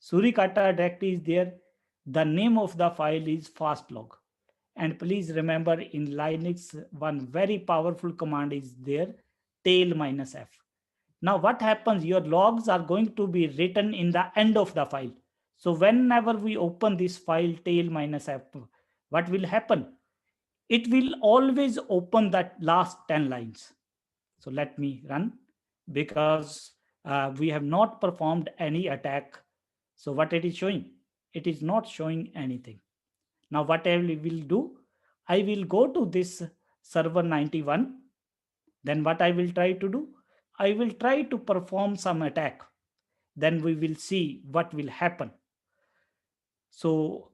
suricata directory is there. The name of the file is fastlog. And please remember, in Linux, one very powerful command is there, tail -f. Now what happens, your logs are going to be written in the end of the file. So whenever we open this file tail -f, what will happen? It will always open that last 10 lines. So let me run, because we have not performed any attack. So what it is showing? It is not showing anything. Now what I will do, I will go to this server 91. Then what I will try to do, I will try to perform some attack. Then we will see what will happen. So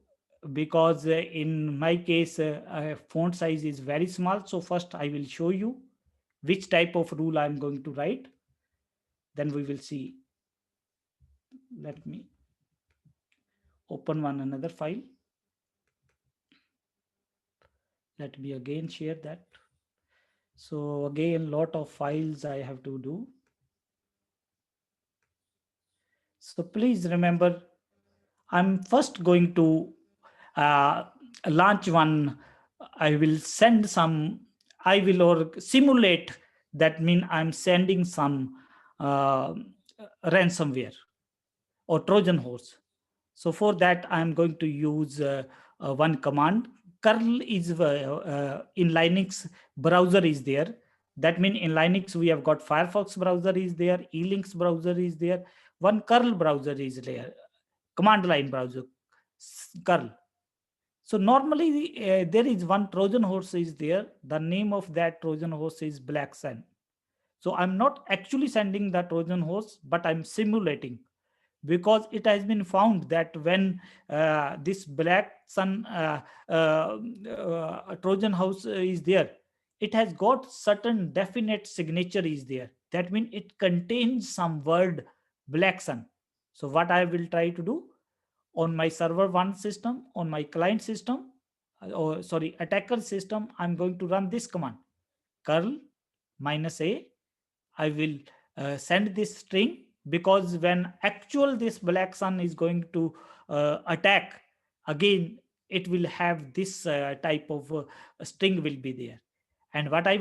because in my case, font size is very small. So first I will show you which type of rule I'm going to write. Then we will see. Let me open another file. Let me again share that. So again, lot of files I have to do. So please remember, I'm first going to launch one. I will send some, I will or simulate, that means I'm sending some ransomware or Trojan horse. So for that, I'm going to use one command. Curl is in Linux, browser is there. That means in Linux, we have got Firefox browser is there, eLinks browser is there, one curl browser is there, command line browser, curl. So normally there is one Trojan horse is there. The name of that Trojan horse is Black Sun. So I'm not actually sending the Trojan horse, but I'm simulating, because it has been found that when this black sun Trojan horse is there, it has got certain definite signature is there. That means it contains some word black sun. So what I will try to do on my server one system, on my client system, or sorry, attacker system, I'm going to run this command, curl -a. I will send this string, because when actual this black sun is going to attack, again it will have this type of string will be there. And what I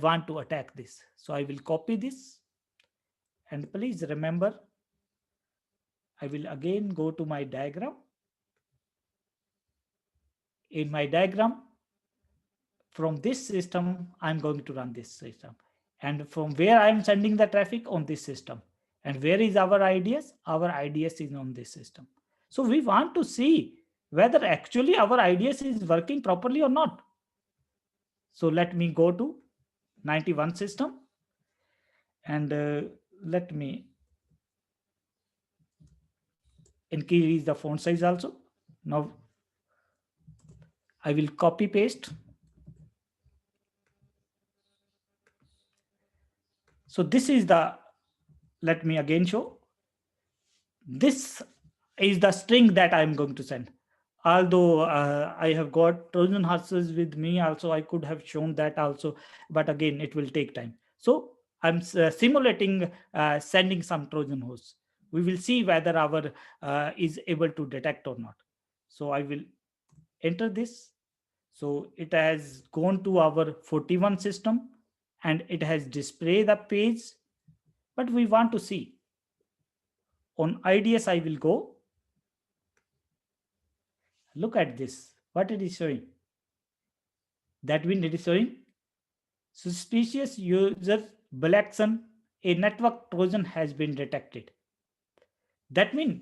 want to attack this. So I will copy this, and please remember, I will again go to my diagram. In my diagram, from this system, I'm going to run this system. And from where I'm sending the traffic, on this system. And where is our IDS? Our IDS is on this system. So we want to see whether actually our IDS is working properly or not. So let me go to 91 system, and let me increase the font size also. Now I will copy paste. So this is the, let me again show. This is the string that I'm going to send. Although I have got Trojan horses with me also, I could have shown that also, but again, it will take time. So I'm simulating sending some Trojan horse. We will see whether our is able to detect or not. So I will enter this. So it has gone to our 41 system, and it has displayed the page, but we want to see. On IDS, I will go. Look at this, what it is showing. That means it is showing suspicious user black sun, a network Trojan has been detected. That means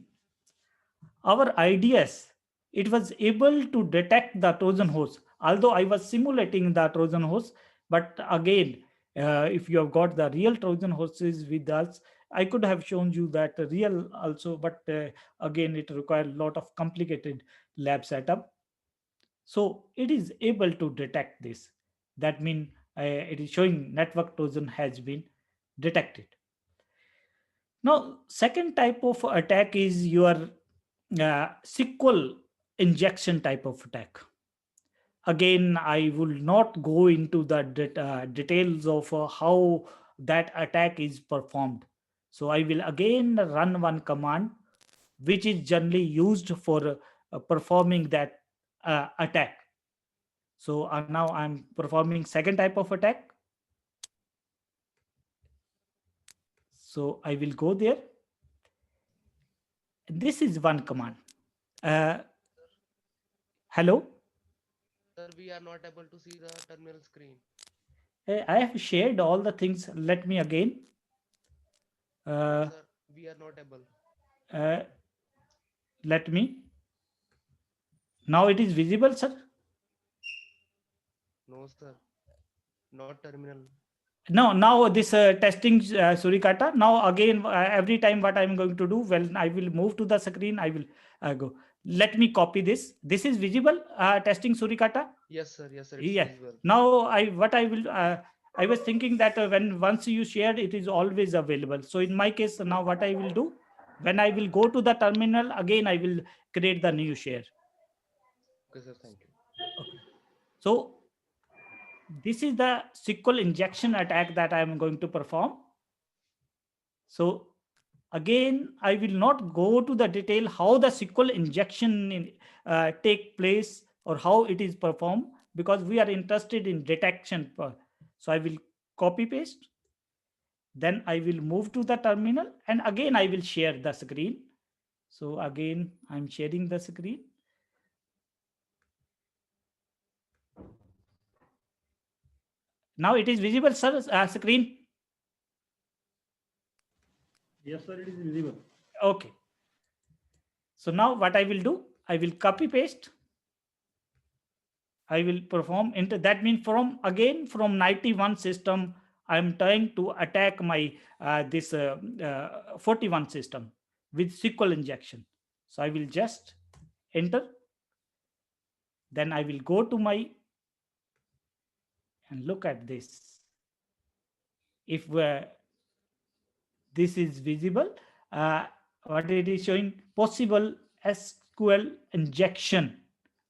our IDS, it was able to detect the Trojan horse, although I was simulating the Trojan horse. But again, if you have got the real Trojan horses with us, I could have shown you that real also, but again, it requires a lot of complicated lab setup. So it is able to detect this. That means it is showing network Trojan has been detected. Now, second type of attack is your SQL injection type of attack. Again, I will not go into the details of how that attack is performed. So I will again run one command, which is generally used for performing that attack. So now I'm performing second type of attack. So I will go there. This is one command. Hello? Sir, we are not able to see the terminal screen. I have shared all the things. Let me again. Sir, we are not able. Let me. Now it is visible, sir? No, sir. Not terminal. No, now this testing Surikata. Now again, every time what I'm going to do, when I will move to the screen, I will go. Let me copy this. This is visible, testing Surikata? Yes, sir. Yes, sir. It's Yeah. visible. Now I was thinking that once you shared, it is always available. So in my case, now what I will do, when I will go to the terminal, again, I will create the new share. Okay, sir. Thank you. Okay. So this is the SQL injection attack that I am going to perform. So again, I will not go to the detail how the SQL injection take place or how it is performed, because we are interested in detection. So I will copy paste. Then I will move to the terminal, and again I will share the screen. So again, I'm sharing the screen. Now it is visible, sir, screen? Yes, sir, it is visible. Okay. So now what I will do, I will copy paste. I will perform into that means from 91 system, I'm trying to attack my this 41 system with SQL injection. So I will just enter. Then I will go to my and look at this. If this is visible, what it is showing, possible SQL injection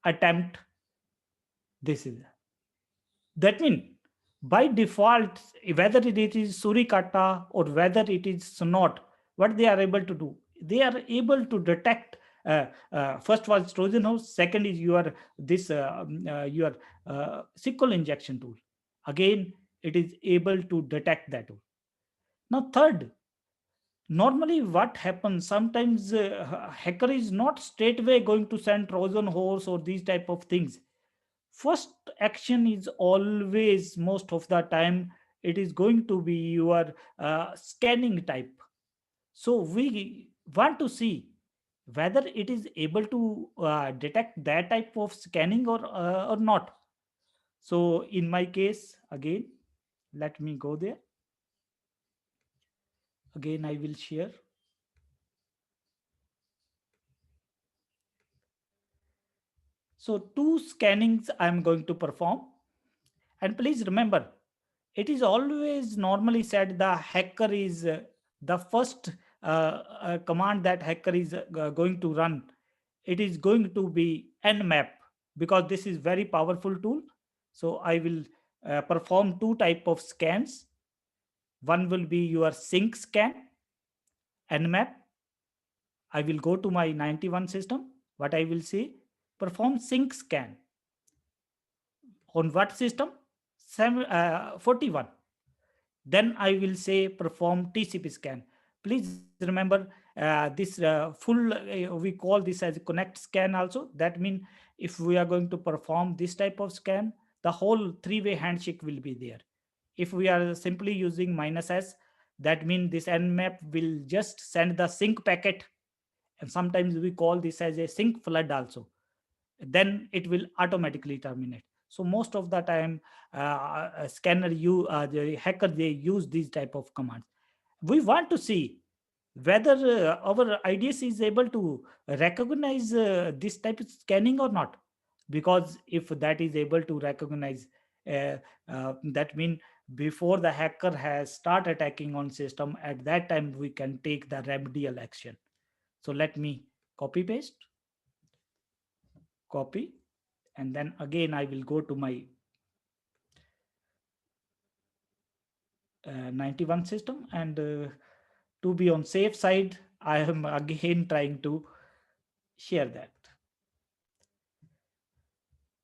attempt. This is that means by default, whether it is suricata or whether it is not, what they are able to do, they are able to detect. First was Trojan horse. Second is your your SQL injection tool. Again, it is able to detect that tool. Now, third, normally what happens sometimes, hacker is not straightway going to send Trojan horse or these type of things. First action is always, most of the time, it is going to be your scanning type. So we want to see whether it is able to detect that type of scanning or not. So in my case, again, let me go there. Again, I will share. So two scannings I'm going to perform. And please remember, it is always normally said the hacker is the first command that hacker is going to run. It is going to be nmap, because this is very powerful tool. So I will perform two type of scans. One will be your sync scan, nmap. I will go to my 91 system. What I will say, perform sync scan. On what system? 41. Then I will say perform TCP scan. Please remember this full, we call this as a connect scan also. That means if we are going to perform this type of scan, the whole three-way handshake will be there. If we are simply using -s, that means this nmap will just send the sync packet, and sometimes we call this as a sync flood also. Then it will automatically terminate. So most of the time, scanner, the hacker, they use these type of commands. We want to see whether our IDS is able to recognize this type of scanning or not. Because if that is able to recognize, that means before the hacker has start attacking on system, at that time we can take the remedial action. So let me copy paste, copy, and then again I will go to my 91 system, and to be on safe side, I am again trying to share that.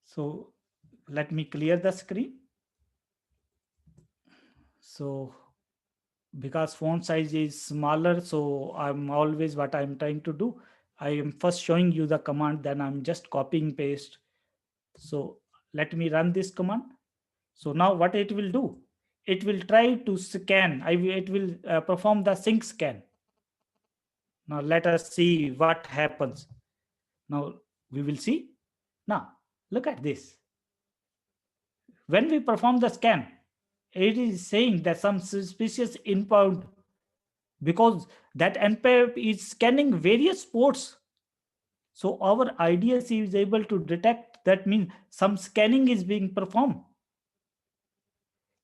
So let me clear the screen. So because font size is smaller, so I'm always, what I'm trying to do, I am first showing you the command, then I'm just copying paste. So let me run this command. So now what it will do, it will try to scan. It will perform the sync scan. Now let us see what happens. Now we will see. Now look at this. When we perform the scan, it is saying that some suspicious inbound, because that npap is scanning various ports. So our IDS is able to detect, that means some scanning is being performed.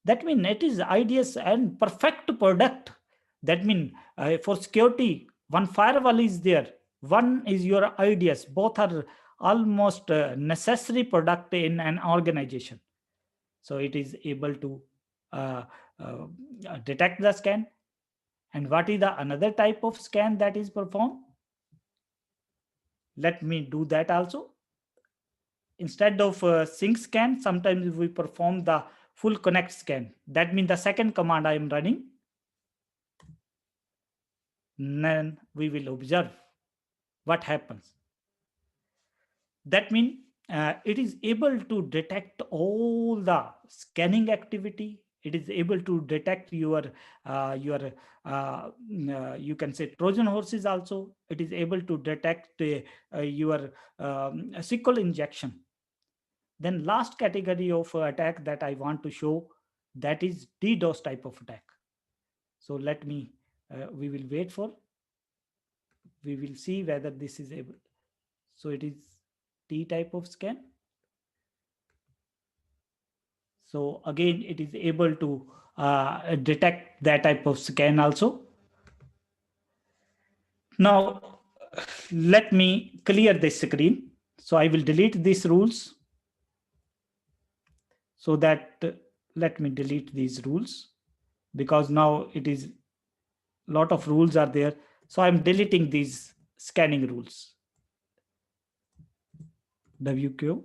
That means it is IDS and perfect product. That means for security, one firewall is there, one is your IDS. Both are almost necessary product in an organization. So it is able to uh, uh, detect the scan. And what is the another type of scan that is performed? Let me do that also. Instead of sync scan, sometimes we perform the full connect scan. That means the second command I am running. Then we will observe what happens. That means it is able to detect all the scanning activity. It is able to detect your you can say Trojan horses also. It is able to detect your SQL injection. Then last category of attack that I want to show, that is DDoS type of attack. So let me, we will wait for, we will see whether this is able. So it is T type of scan. So again, it is able to detect that type of scan also. Now, let me clear this screen. So I will delete these rules. So that, let me delete these rules, because now it is a lot of rules are there. So I'm deleting these scanning rules. WQ.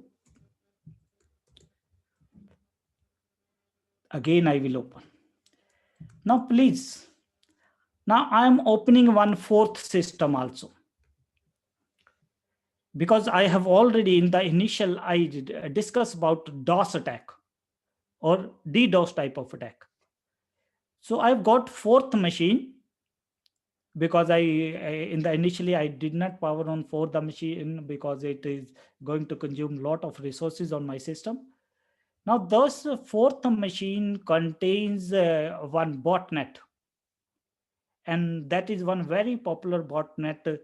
Again, I will open. Now, please. Now I'm opening one fourth system also, because I have already in the initial, I discussed about DOS attack or DDoS type of attack. So I've got fourth machine, because I in the initially I did not power on for the machine because it is going to consume a lot of resources on my system. Now this fourth machine contains one botnet, and that is one very popular botnet.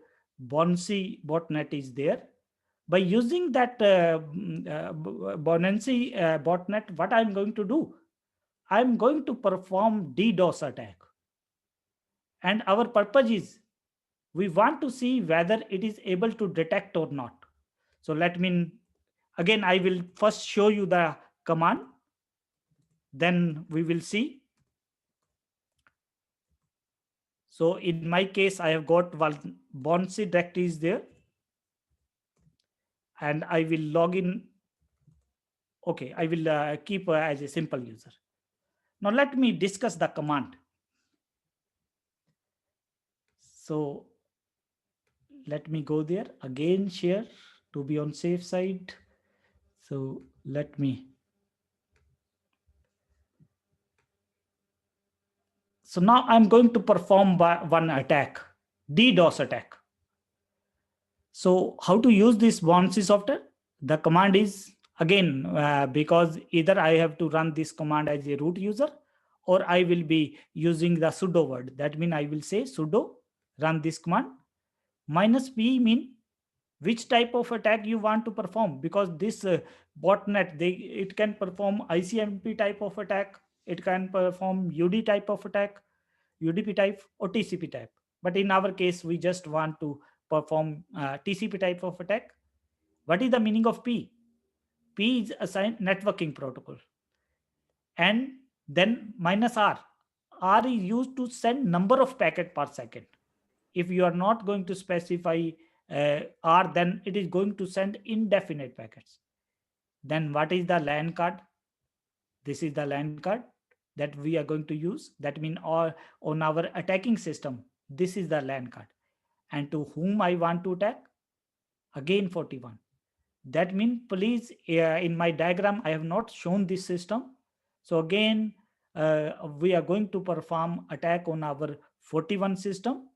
Bonsi botnet is there. By using that Bonancy botnet, what I'm going to do, I'm going to perform DDoS attack. And our purpose is, we want to see whether it is able to detect or not. So let me, again, I will first show you the command, then we will see. So in my case, I have got one Bonsi directory is there, and I will log in. Okay, I will keep as a simple user. Now let me discuss the command. So let me go there again, share to be on safe side. So let me. So now I'm going to perform one attack, DDoS attack. So how to use this Bonsi software? The command is, again, because either I have to run this command as a root user, or I will be using the sudo word. That means I will say sudo run this command. -p mean which type of attack you want to perform, because this botnet, it can perform ICMP type of attack, it can perform UD type of attack, UDP type, or TCP type. But in our case, we just want to perform TCP type of attack. What is the meaning of P? P is assigned networking protocol. And then -R. R is used to send number of packet per second. If you are not going to specify R, then it is going to send indefinite packets. Then what is the LAN card? This is the LAN card that we are going to use. That means on our attacking system, this is the LAN card. And to whom I want to attack? Again 41. That means, please, in my diagram, I have not shown this system. So again, we are going to perform attack on our 41 system.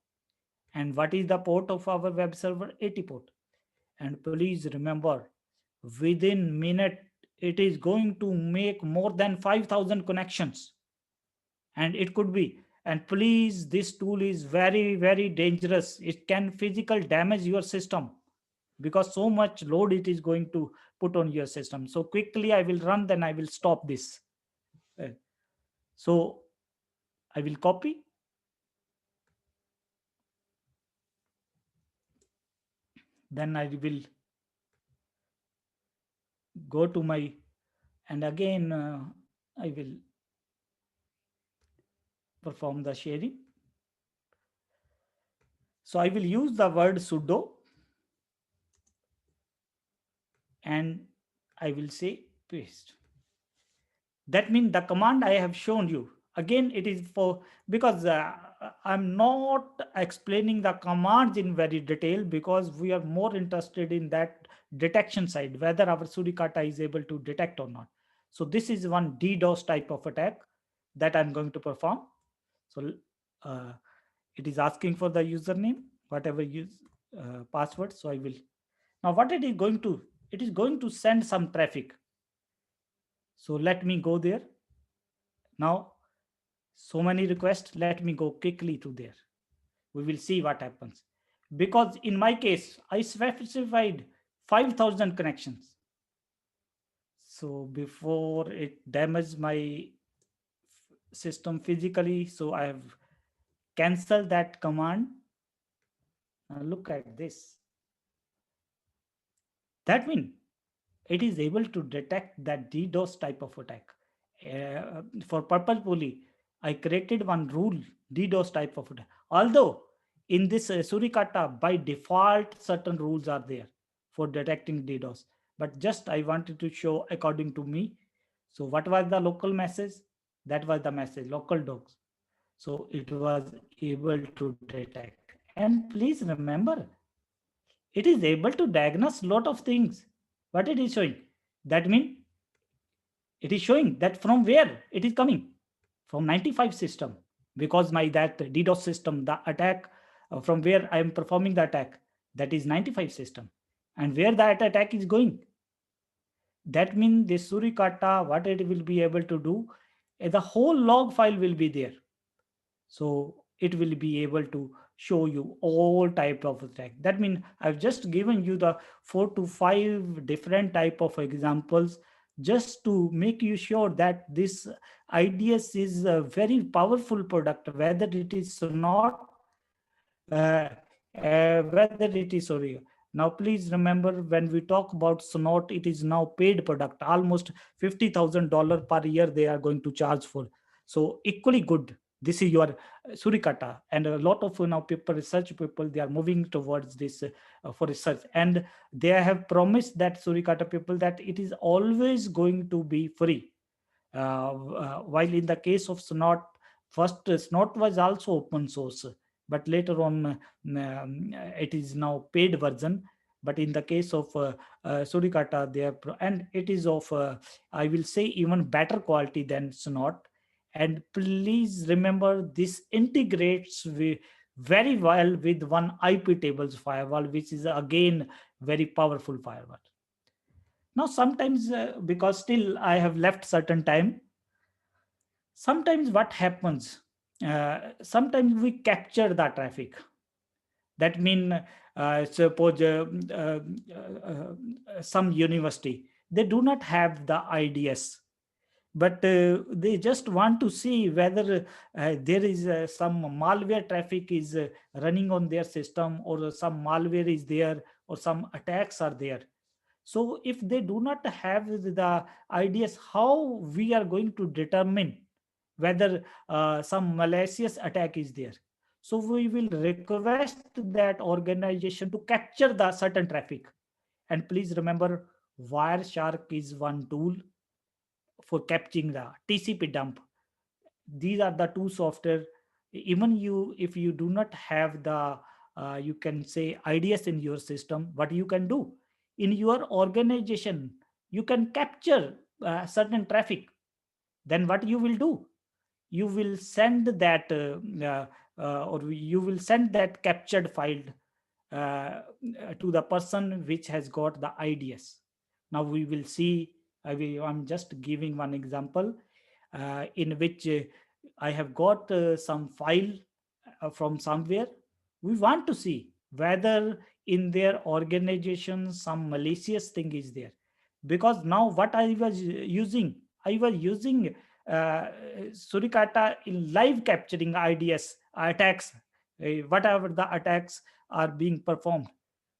And what is the port of our web server? 80 port. And please remember, within minute, it is going to make more than 5,000 connections. And it could be, and please, this tool is very, very dangerous. It can physical damage your system, because so much load it is going to put on your system. So quickly I will run, then I will stop this. So I will copy. Then I will go to my, and again, I will perform the sharing. So I will use the word sudo, and I will say paste. That means the command I have shown you, again, it is for, because I'm not explaining the commands in very detail, because we are more interested in that detection side, whether our suricata is able to detect or not. So this is one DDoS type of attack that I'm going to perform. So it is asking for the username, whatever use password. So I will, now what it is going to, it is going to send some traffic. So let me go there. Now, so many requests. Let me go quickly to there. We will see what happens. Because in my case, I specified 5,000 connections. So before it damages my system physically, so I have canceled that command. Now look at this. That means it is able to detect that DDoS type of attack. For purposefully, I created one rule, DDoS type of attack. Although in this Surikata, by default, certain rules are there for detecting DDoS. But just I wanted to show according to me. So what was the local message? That was the message, local dogs. So it was able to detect. And please remember, it is able to diagnose lot of things. What it is showing? That means it is showing that from where it is coming, from 95 system, because my that DDoS system, the attack from where I am performing the attack, that is 95 system, and where that attack is going. That means this Surikata, what it will be able to do, the whole log file will be there. So it will be able to show you all type of attack. That means I've just given you the 4 to 5 different type of examples just to make you sure that this IDS is a very powerful product, whether it is not, whether it is sorry. Now please remember, when we talk about Snort, it is now paid product, almost $50,000 per year they are going to charge for. So equally good. This is your Surikata, and a lot of now people, research people, they are moving towards this for research, and they have promised that Surikata people that it is always going to be free. While in the case of Snort, first Snort was also open source, but later on it is now paid version. But in the case of Surikata, they are and it is of I will say even better quality than Snort. And please remember, this integrates very well with one IP tables firewall, which is again very powerful firewall. Now sometimes because still I have left certain time, sometimes what happens, sometimes we capture the traffic. That mean suppose some university, they do not have the IDS, but they just want to see whether there is some malware traffic is running on their system, or some malware is there, or some attacks are there. So if they do not have the IDS, how we are going to determine whether some malicious attack is there? So we will request that organization to capture the certain traffic. And please remember, Wireshark is one tool for capturing the TCP dump. These are the two software. Even you, if you do not have the you can say IDS in your system, what you can do in your organization, you can capture certain traffic. Then what you will do, you will send that or you will send that captured file to the person which has got the IDS. Now we will see, I'm just giving one example in which I have got some file from somewhere. We want to see whether in their organization some malicious thing is there. Because now what I was using uh, Surikata in live capturing IDS attacks, whatever the attacks are being performed.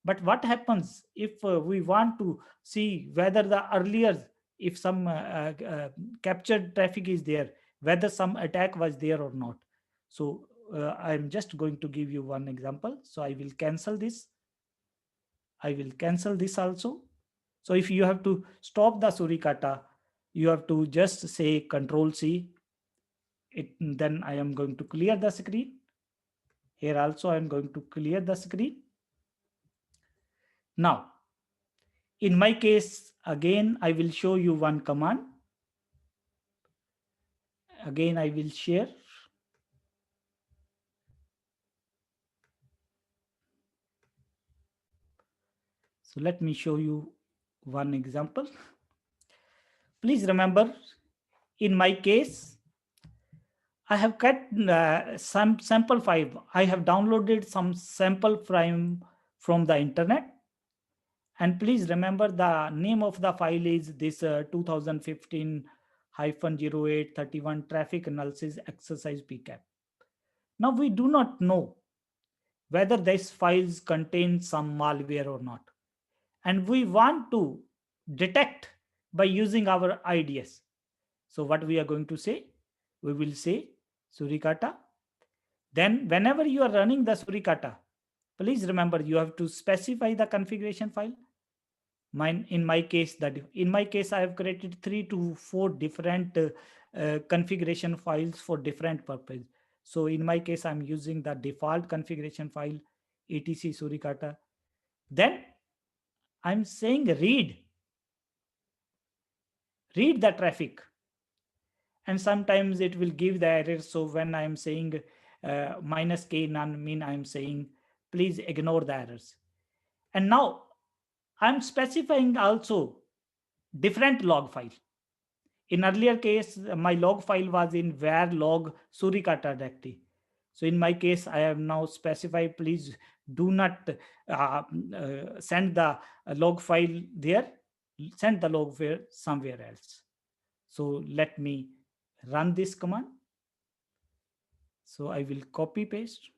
But what happens if we want to see whether the earlier, if some captured traffic is there, whether some attack was there or not? So I'm just going to give you one example. So I will cancel this. I will cancel this also. So if you have to stop the Surikata, you have to just say Control C. Then I am going to clear the screen. Here also I am going to clear the screen. Now, in my case, again, I will show you one command. Again, I will share. So let me show you one example. Please remember, in my case, I have cut some sample file. I have downloaded some sample from the internet. And please remember the name of the file is this 2015-0831 traffic analysis exercise PCAP. Now we do not know whether these files contain some malware or not. And we want to detect by using our IDS. So what we are going to say? We will say suricata. Then whenever you are running the suricata, please remember you have to specify the configuration file. In my case I have created 3 to 4 different configuration files for different purpose. So in my case I'm using the default configuration file etc suricata. Then I'm saying read the traffic, and sometimes it will give the error. So when I'm saying -k none mean I'm saying please ignore the errors. And now I'm specifying also different log file. In earlier case, my log file was in var log suricata directory. So in my case, I have now specified, please do not send the log file there, send the log file somewhere else. So let me run this command. So I will copy paste.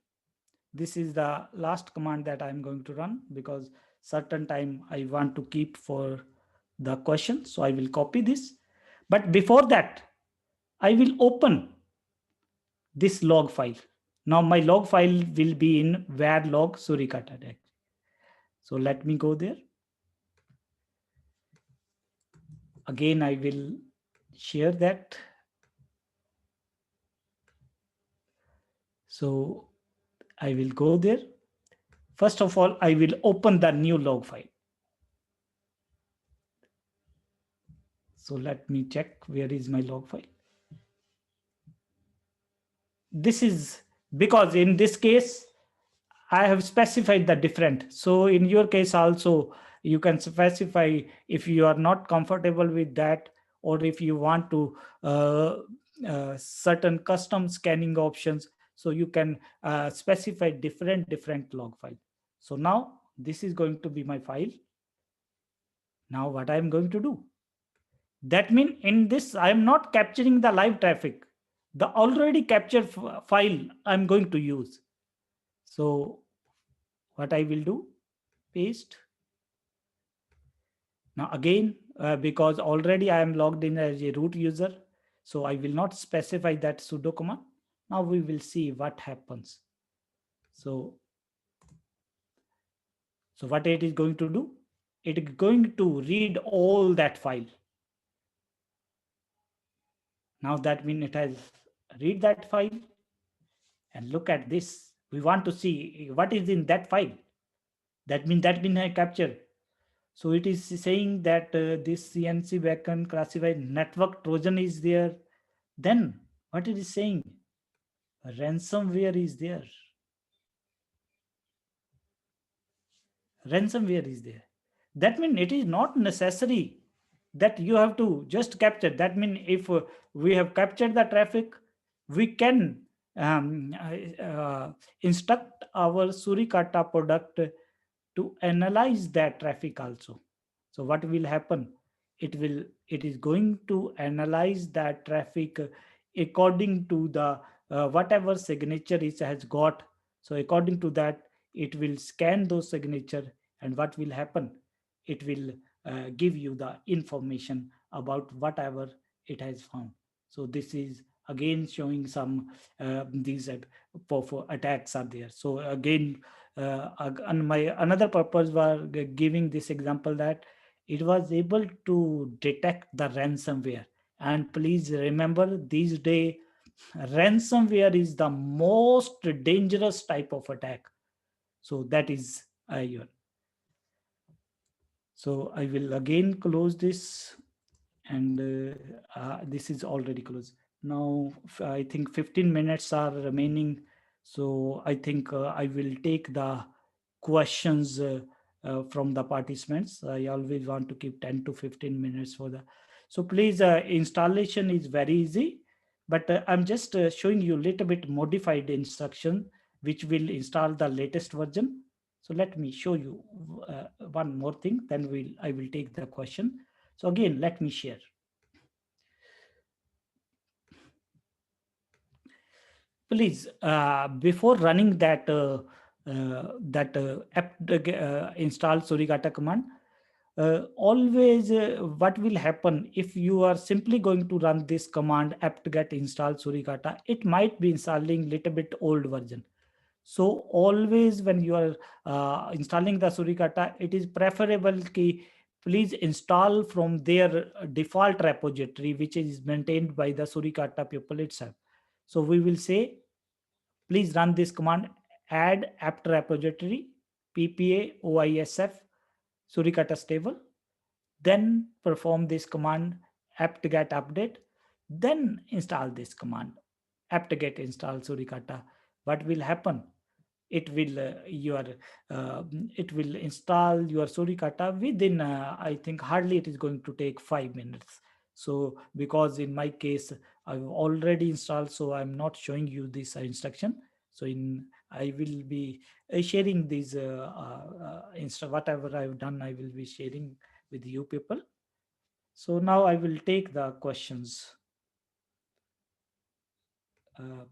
This is the last command that I'm going to run because certain time I want to keep for the question. So I will copy this. But before that, I will open this log file. Now my log file will be in var log suricata. So let me go there. Again, I will share that. So I will go there. First of all, I will open the new log file. So let me check where is my log file. This is because in this case, I have specified the different. So in your case also, you can specify if you are not comfortable with that, or if you want to certain custom scanning options. So you can specify different log file. So now this is going to be my file. Now what I'm going to do? That means in this, I'm not capturing the live traffic. The already captured file I'm going to use. So what I will do, paste. Now again, because already I am logged in as a root user, so I will not specify that sudo command. Now we will see what happens. So what it is going to do, it is going to read all that file. Now that means it has read that file, and look at this. We want to see what is in that file. That means I capture. So it is saying that this CNC beacon classified network Trojan is there. Then what it is saying? Ransomware is there. Ransomware is there. That means it is not necessary that you have to just capture. That means if we have captured the traffic, we can instruct our suricata product to analyze that traffic also. So what will happen? It is going to analyze that traffic according to the whatever signature it has got. So according to that, it will scan those signature, and what will happen? It will give you the information about whatever it has found. So this is again showing some these for attacks are there. So again, and my another purpose was giving this example that it was able to detect the ransomware. And please remember, these days ransomware is the most dangerous type of attack. So that is your. So I will again close this, and this is already closed. Now I think 15 minutes are remaining. So I think I will take the questions from the participants. I always want to keep 10 to 15 minutes for the. So please, installation is very easy, but I'm just showing you a little bit modified instruction which will install the latest version. So let me show you one more thing, then I will take the question. So again, let me share. Please, before running that apt install suricata command, always what will happen if you are simply going to run this command apt-get install suricata, it might be installing little bit old version. So always when you are installing the suricata, it is preferable ki please install from their default repository which is maintained by the suricata people itself. So we will say please run this command add apt repository ppa oisf suricata stable, then perform this command apt-get update, then install this command apt-get install suricata. What will happen? It will it will install your suricata within I think hardly it is going to take 5 minutes. So because in my case I've already installed, so I'm not showing you this instruction. So I will be sharing these whatever I've done, I will be sharing with you people. So now I will take the questions.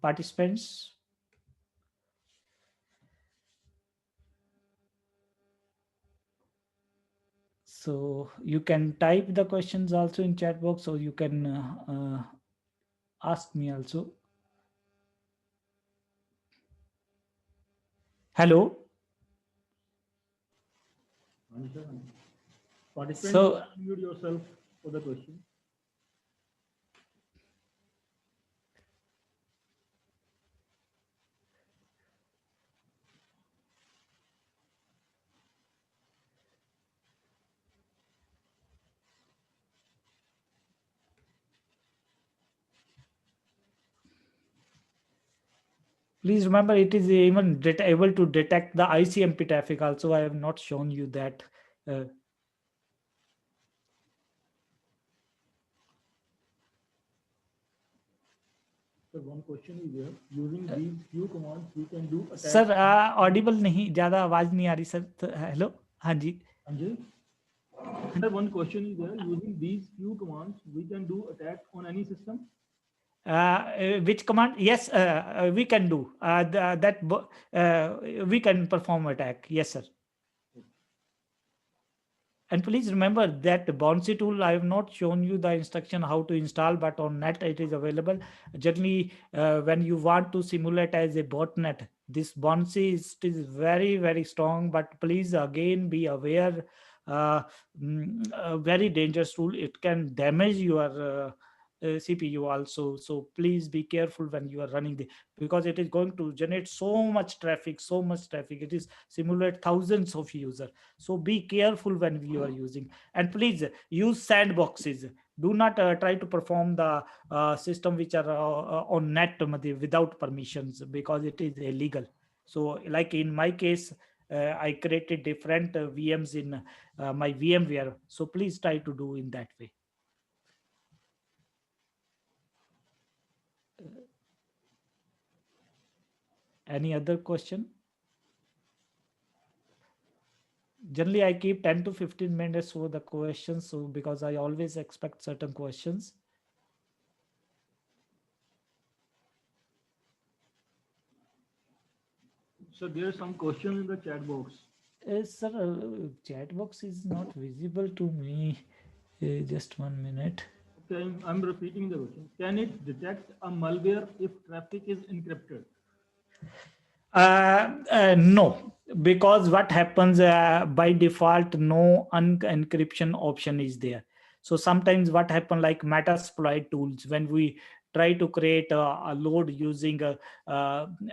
Participants, so you can type the questions also in chat box, or you can ask me also. Hello. Participant, So unmute yourself for the question. please remember, it is even able to detect the ICMP traffic also. I have not shown you that. So one question is there. Using these few commands, we can do attack. Sir Audible नहीं, ज्यादा आवाज नहीं आ रही sir. Hello, हाँ जी. Anjay? Sir, one question is there. Using these few commands, we can do attack on any system. Which command? Yes, we can do we can perform attack. Yes, sir. And please remember that bouncy tool, I have not shown you the instruction how to install, but on net it is available. Generally, when you want to simulate as a botnet, this bouncy is very, very strong, but please again be aware, a very dangerous tool. It can damage your CPU also. So please be careful when you are running because it is going to generate so much traffic, so much traffic. It is simulate thousands of users. So be careful when you are using, and please use sandboxes. Do not try to perform the system which are on net without permissions, because it is illegal. So like in my case, I created different VMs in my VMware. So please try to do in that way. Any other question? Generally, I keep 10 to 15 minutes for the questions, so because I always expect certain questions. So there are some questions in the chat box. Sir, chat box is not visible to me. Just 1 minute. Okay, I'm repeating the question. Can it detect a malware if traffic is encrypted? No, because what happens by default, no encryption option is there. So sometimes what happen, like Metasploit tools, when we try to create a load using a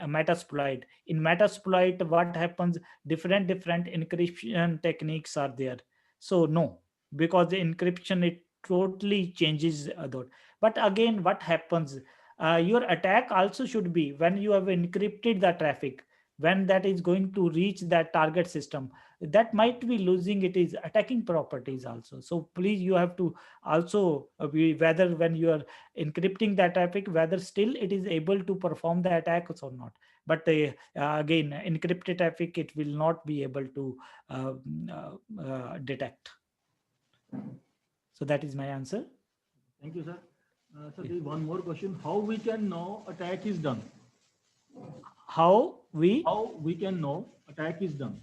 Metasploit, in Metasploit what happens, different encryption techniques are there. So no, because the encryption, it totally changes that. But again, what happens, your attack also should be when you have encrypted the traffic, when that is going to reach that target system, that might be losing it is attacking properties also. So please, you have to also be whether when you are encrypting that traffic, whether still it is able to perform the attacks or not. But again, encrypted traffic, it will not be able to detect. So that is my answer. Thank you, sir. So there is one more question. How we can know attack is done? How we can know attack is done?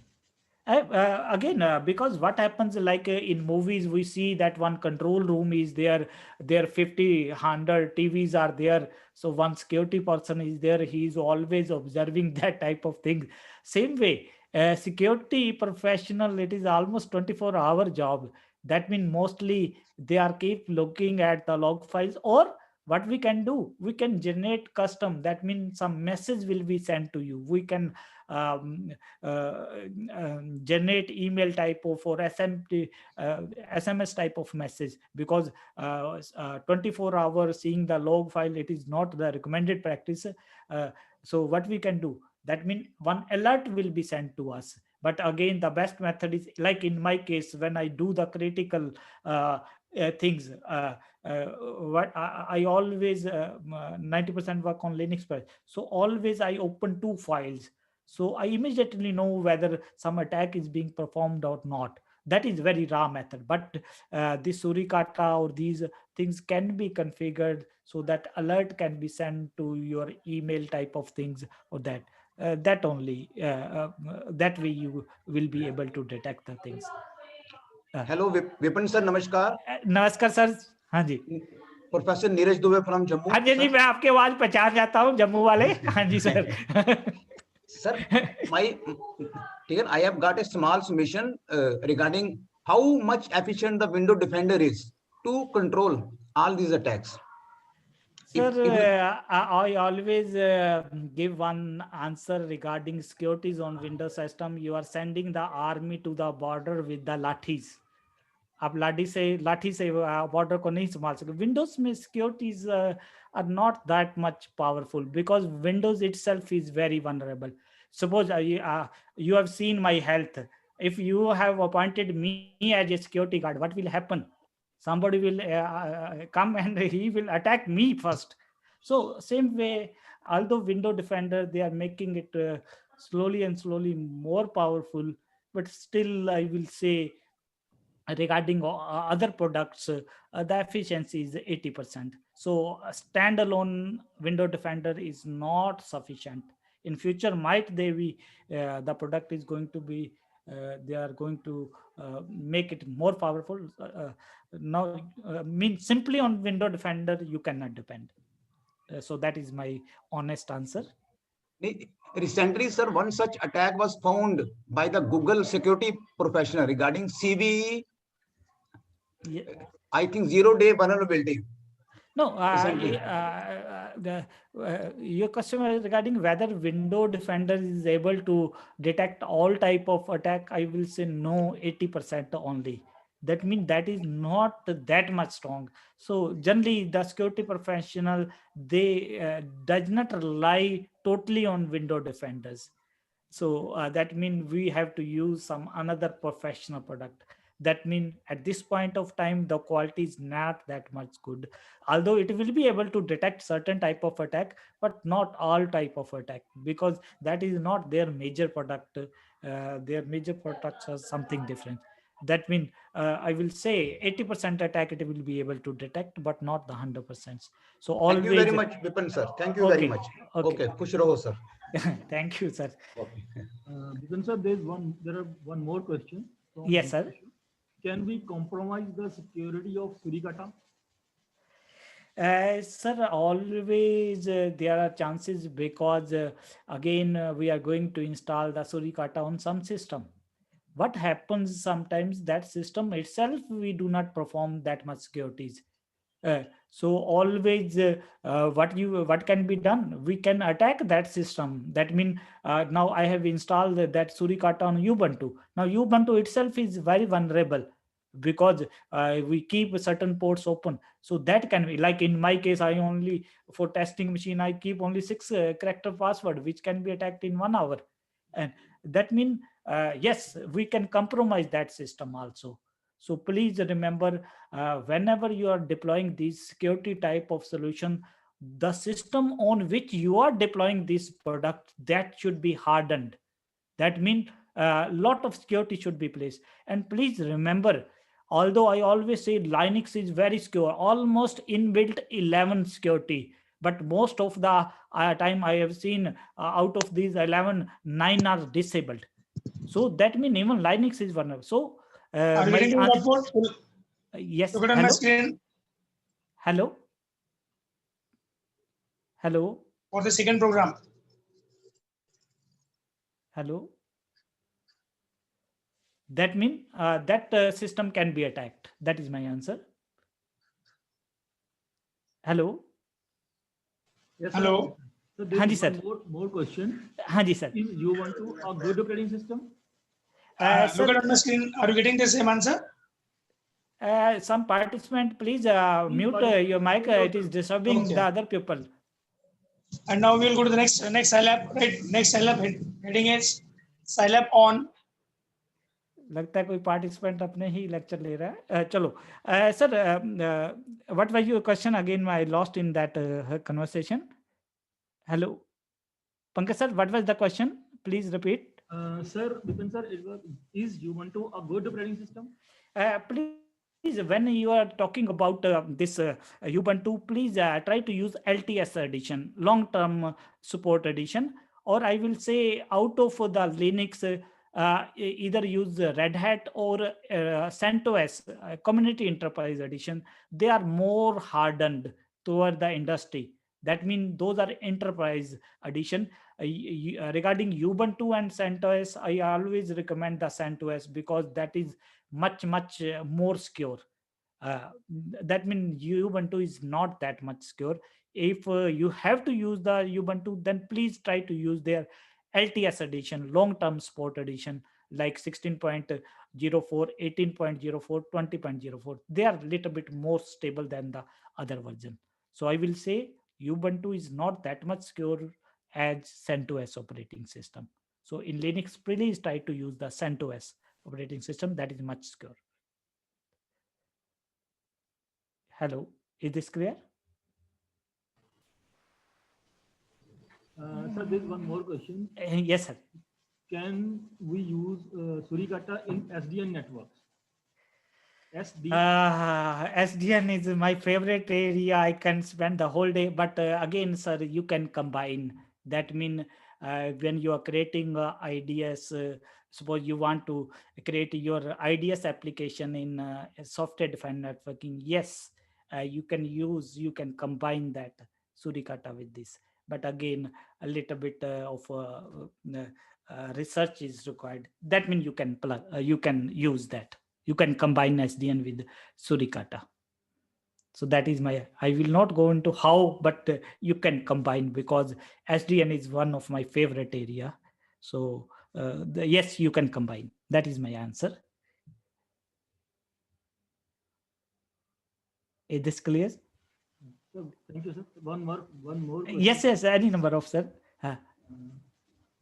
Again, because what happens, like in movies, we see that one control room is there 50 100 TVs are there, so one security person is there, he is always observing that type of thing. Same way, security professional, it is almost 24-hour job. That means mostly they are keep looking at the log files, or what we can do, we can generate custom. That means some message will be sent to you. We can um, uh, generate email type of or SMS type of message, because 24 hours seeing the log file, it is not the recommended practice. So what we can do, that means one alert will be sent to us. But again, the best method is, like in my case, when I do the critical things, what I always 90% work on Linux. So always I open two files, so I immediately know whether some attack is being performed or not. That is very raw method, but this suricata or these things can be configured so that alert can be sent to your email type of things, or that only that way you will be able to detect the things. Hello Vipin sir, नमस्कार। नमस्कार sir. हाँ जी, professor Neeraj Dubey from Jammu. हाँ जी, मैं आपके आवाज पहचान जाता हूँ, जम्मू वाले। हाँ जी sir. Sir, I have got a small submission regarding how much efficient the window defender is to control all these attacks. Sir, I always give one answer regarding securities on Windows system. You are sending the army to the border with the lathis. आप लाठी से border को नहीं संभाल सकते. Windows में securities are not that much powerful because Windows itself is very vulnerable. Suppose you have seen my health. If you have appointed me as a security guard, what will happen? Somebody will come and he will attack me first. So same way, although Window Defender, they are making it slowly and slowly more powerful, but still I will say regarding other products, the efficiency is 80%. So a standalone Window Defender is not sufficient. In future, might they be the product is going to be they are going to make it more powerful. Now, mean simply on Window Defender you cannot depend. So that is my honest answer. Recently, sir, one such attack was found by the Google security professional regarding CVE. Yeah. I think 0-day vulnerability. No, your question is regarding whether Window Defender is able to detect all type of attack. I will say no, 80% only. That means that is not that much strong. So generally the security professional, they does not rely totally on Window Defenders. So that means we have to use some another professional product. That means at this point of time the quality is not that much good, although it will be able to detect certain type of attack but not all type of attack, because that is not their major product. Their major products are something different. That means I will say 80% attack it will be able to detect but not the 100%. So always. Thank you very much, Vipin sir. Thank you very much. Okay, push raho sir. Thank you sir. Okay. Vipin sir, there are one more question. Yes sir. Can we compromise the security of Suricata? Sir, always there are chances, because again we are going to install the Suricata on some system. What happens sometimes, that system itself we do not perform that much securities. So always what can be done, we can attack that system. That means now I have installed that Suricata on Ubuntu. Now Ubuntu itself is very vulnerable because we keep certain ports open. So that can be, like in my case, I only for testing machine I keep only 6 character password which can be attacked in 1 hour. And that means, yes, we can compromise that system also. So please remember, whenever you are deploying this security type of solution, the system on which you are deploying this product, that should be hardened. That means a lot of security should be placed. And please remember, although I always say Linux is very secure, almost inbuilt 11 security, but most of the time I have seen, out of these 11, 9 are disabled. So that means even Linux is vulnerable. So Are you my getting the answer, whiteboard? yes. Look at on my screen Hello. Hello. for the second program. Hello. That means that system can be attacked. That is my answer. Hello. Yes, sir. Hello. So there Haan ji, is sir. one more question. Haan ji, sir. Is Ubuntu a good operating system? Look at on the screen. Are you getting the same answer? Some participant, please mute your mic. It is disturbing the other people. And now we will go to the next Scilab. Right. Next Scilab heading is Scilab on. लगता है कोई participant अपने ही lecture ले रहा है. चलो sir, what was your question again? I lost in that conversation. Hello Pankaj sir, what was the question? Please repeat. Sir, Bipin sir, is Ubuntu a good operating system? Please, when you are talking about this Ubuntu, please try to use LTS edition, long-term support edition, or I will say out of the Linux, either use Red Hat or CentOS Community Enterprise Edition. They are more hardened toward the industry. That means those are enterprise edition. Regarding Ubuntu and CentOS, I always recommend the CentOS because that is much more secure. That means Ubuntu is not that much secure. If you have to use the Ubuntu, then please try to use their LTS edition, long-term support edition, like 16.04, 18.04, 20.04. They are a little bit more stable than the other version. So I will say Ubuntu is not that much secure as CentOS operating system. So in Linux, please try to use the CentOS operating system. That is much secure. Hello, is this clear? Sir, there is one more question. Yes, sir. Can we use Suricata in SDN networks? SDN is my favorite area. I can spend the whole day, but again, sir, you can combine. That means when you are creating IDS, suppose you want to create your IDS application in software-defined networking. Yes, you can combine that Suricata with this. But again, a little bit of research is required. That means you can use that. You can combine SDN with Suricata. So that is I will not go into how, but you can combine because SDN is one of my favorite area. So yes, you can combine. That is my answer. Is this clear? Thank you, sir. One more question. Yes, any number of, sir.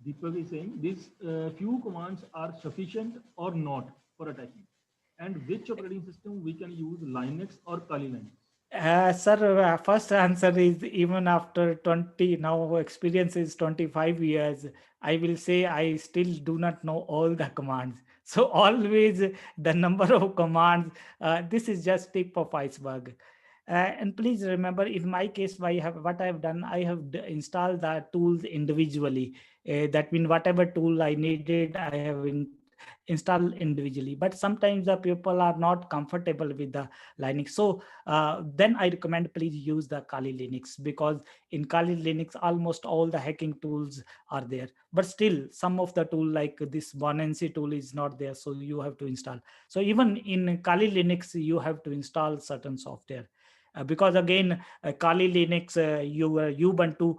Deepak is saying these few commands are sufficient or not for attacking, and which operating system we can use, Linux or Kali Linux? Sir, first answer is even after 20, now experience is 25 years, I will say I still do not know all the commands. So always the number of commands, this is just tip of iceberg. And please remember, in my case, what I have done, I have installed the tools individually. That means whatever tool I needed, I have installed individually. But sometimes the people are not comfortable with the Linux. So then I recommend please use the Kali Linux, because in Kali Linux, almost all the hacking tools are there. But still, some of the tool like this Bonancy tool is not there. So you have to install. So even in Kali Linux, you have to install certain software. Because again, Kali Linux, Ubuntu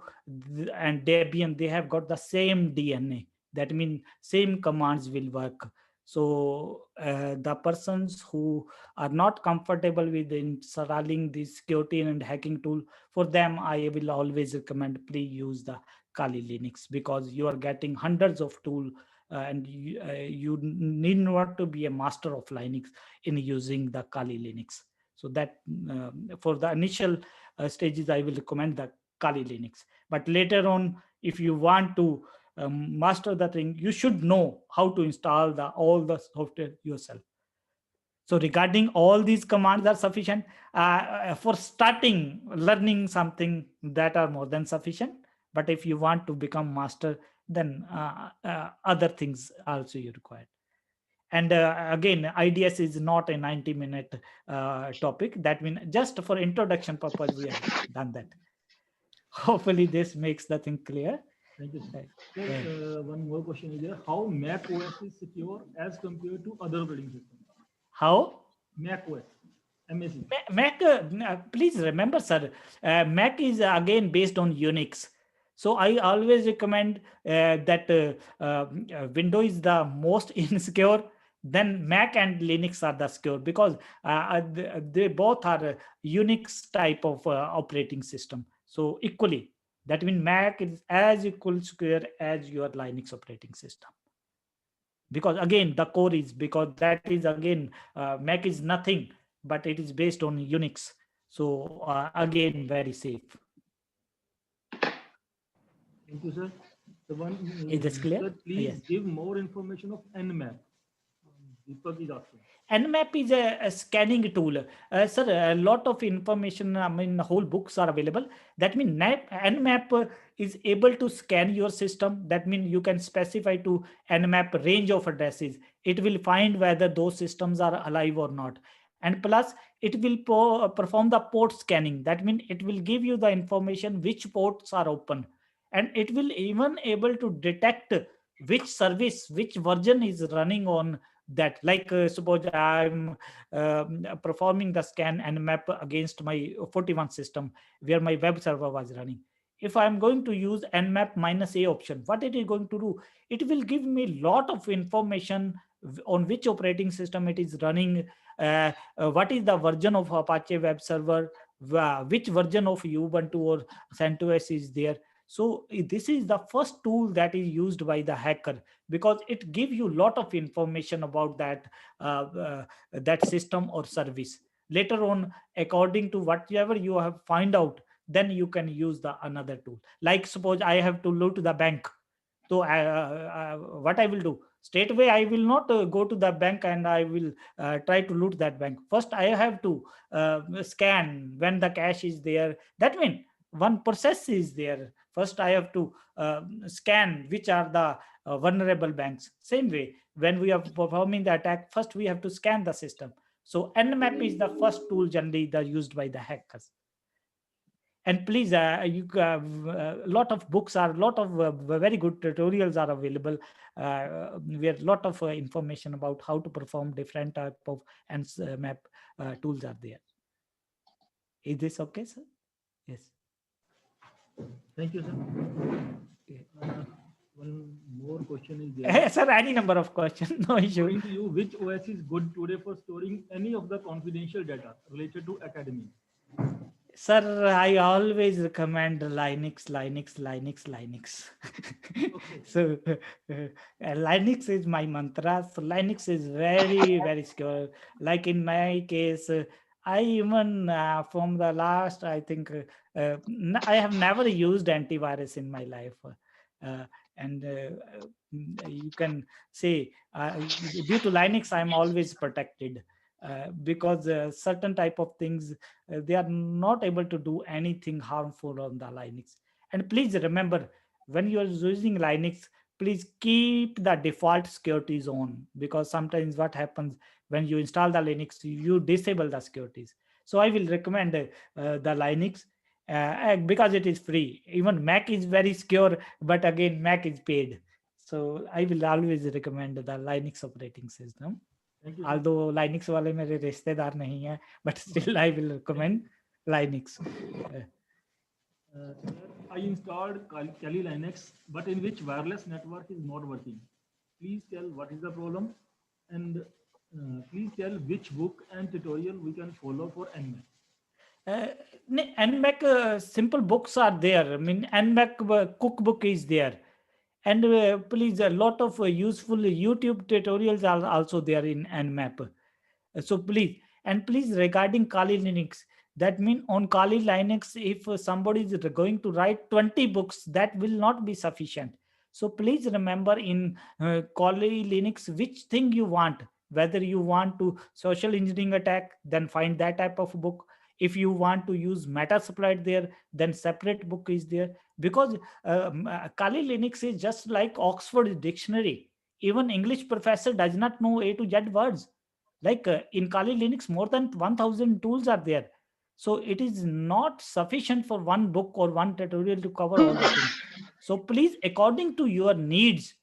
and Debian, they have got the same DNA. That means same commands will work. So the persons who are not comfortable with installing this security and hacking tool, for them, I will always recommend please use the Kali Linux, because you are getting hundreds of tools and you need not to be a master of Linux in using the Kali Linux. So that for the initial stages, I will recommend the Kali Linux. But later on, if you want to master the thing, you should know how to install all the software yourself. So regarding all these commands are sufficient for starting learning something, that are more than sufficient. But if you want to become master, then other things also you require. And again, IDS is not a 90-minute topic. That means just for introduction purpose, we have done that. Hopefully this makes the thing clear. Thank you, sir. Sir, one more question is there. How Mac OS is secure as compared to other operating systems? How? Mac OS, MAC. Mac, please remember, sir, Mac is again based on Unix. So I always recommend that Windows is the most insecure. Then Mac and Linux are the secure, because they both are Unix type of operating system. So equally, that means Mac is as equal secure as your Linux operating system. Because again, the core is, because that is again, Mac is nothing, but it is based on Unix. So again, very safe. Thank you, sir. The one Is this clear? Sir, please Yes. give more information of Nmap. Deepak is asking. Nmap is a scanning tool. Sir, a lot of information, I mean, whole books are available. That means Nmap is able to scan your system. That means you can specify to Nmap range of addresses. It will find whether those systems are alive or not. And plus, it will perform the port scanning. That means it will give you the information which ports are open. And it will even able to detect which service, which version is running on that. Like suppose I'm performing the scan and map against my 41 system where my web server was running. If I'm going to use nmap -a option, what it is going to do, it will give me lot of information on which operating system it is running, what is the version of Apache web server, which version of Ubuntu or CentOS is there. So this is the first tool that is used by the hacker, because it gives you a lot of information about that system or service. Later on, according to whatever you have find out, then you can use the another tool. Like suppose I have to loot the bank. So what I will do, straight away I will not go to the bank and I will try to loot that bank. First I have to scan when the cash is there. That means one process is there. First I have to scan which are the vulnerable banks. Same way, when we are performing the attack, first we have to scan the system. So nmap is the first tool generally used by the hackers. And please, you lot of books are, lot of very good tutorials are available where lot of information about how to perform different type of nmap tools are there. Is this okay, sir? Yes. Thank you, sir. One more question is there. Sir, any number of questions, no issue. According to you, which OS is good today for storing any of the confidential data related to academy? Sir, I always recommend Linux. Okay. So Linux is my mantra. So Linux is very, very secure. Like in my case, I even from the last, I think, I have never used antivirus in my life. And you can say due to Linux, I'm always protected. Because certain type of things, they are not able to do anything harmful on the Linux. And please remember, when you are using Linux, please keep the default securities on, because sometimes what happens when you install the Linux, you disable the securities. So I will recommend the Linux because it is free. Even Mac is very secure, but again, Mac is paid. So I will always recommend the Linux operating system. Although Linux वाले मेरे रिश्तेदार नहीं है, but still I will recommend Linux. I installed Kali Linux, but in which wireless network is not working. Please tell what is the problem, and please tell which book and tutorial we can follow for Nmap. Uh, NMAC simple books are there. I mean, NMAC cookbook is there. And please, a lot of useful YouTube tutorials are also there in NMAP. So please regarding Kali Linux, that means on Kali Linux, if somebody is going to write 20 books, that will not be sufficient. So please remember in Kali Linux, which thing you want, whether you want to social engineering attack, then find that type of book. If you want to use Metasploit there, then separate book is there. Because Kali Linux is just like Oxford dictionary. Even English professor does not know A to Z words. Like in Kali Linux, more than 1000 tools are there. So it is not sufficient for one book or one tutorial to cover all the things. So please, according to your needs,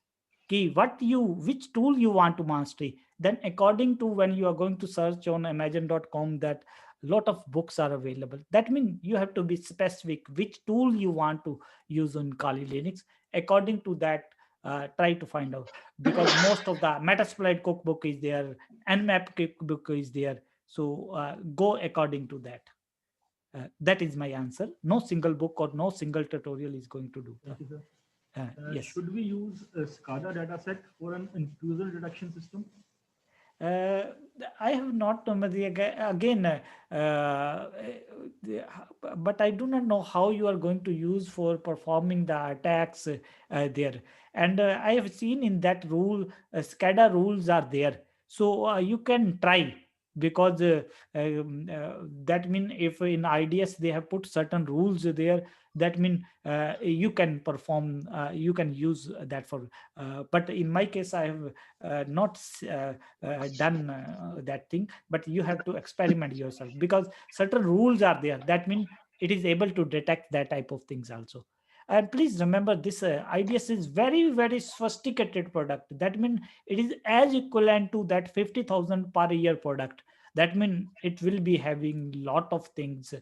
which tool you want to mastery, then according to when you are going to search on Amazon.com, that lot of books are available. That means you have to be specific which tool you want to use on Kali Linux. According to that, try to find out, because most of the Metasploit cookbook is there, Nmap cookbook is there. So go according to that. That is my answer. No single book or no single tutorial is going to do. Thank you, sir. Yes. Should we use a SCADA dataset for an intrusion detection system? I have not again, but I do not know how you are going to use for performing the attacks there. And I have seen in that rule, SCADA rules are there, so you can try, because that mean if in IDS they have put certain rules there, that mean you can perform, you can use that for. But in my case, I have not done that thing, but you have to experiment yourself, because certain rules are there. That means it is able to detect that type of things also. And please remember, this IDS is very, very sophisticated product. That means it is as equivalent to that 50,000 per year product. That means it will be having lot of things.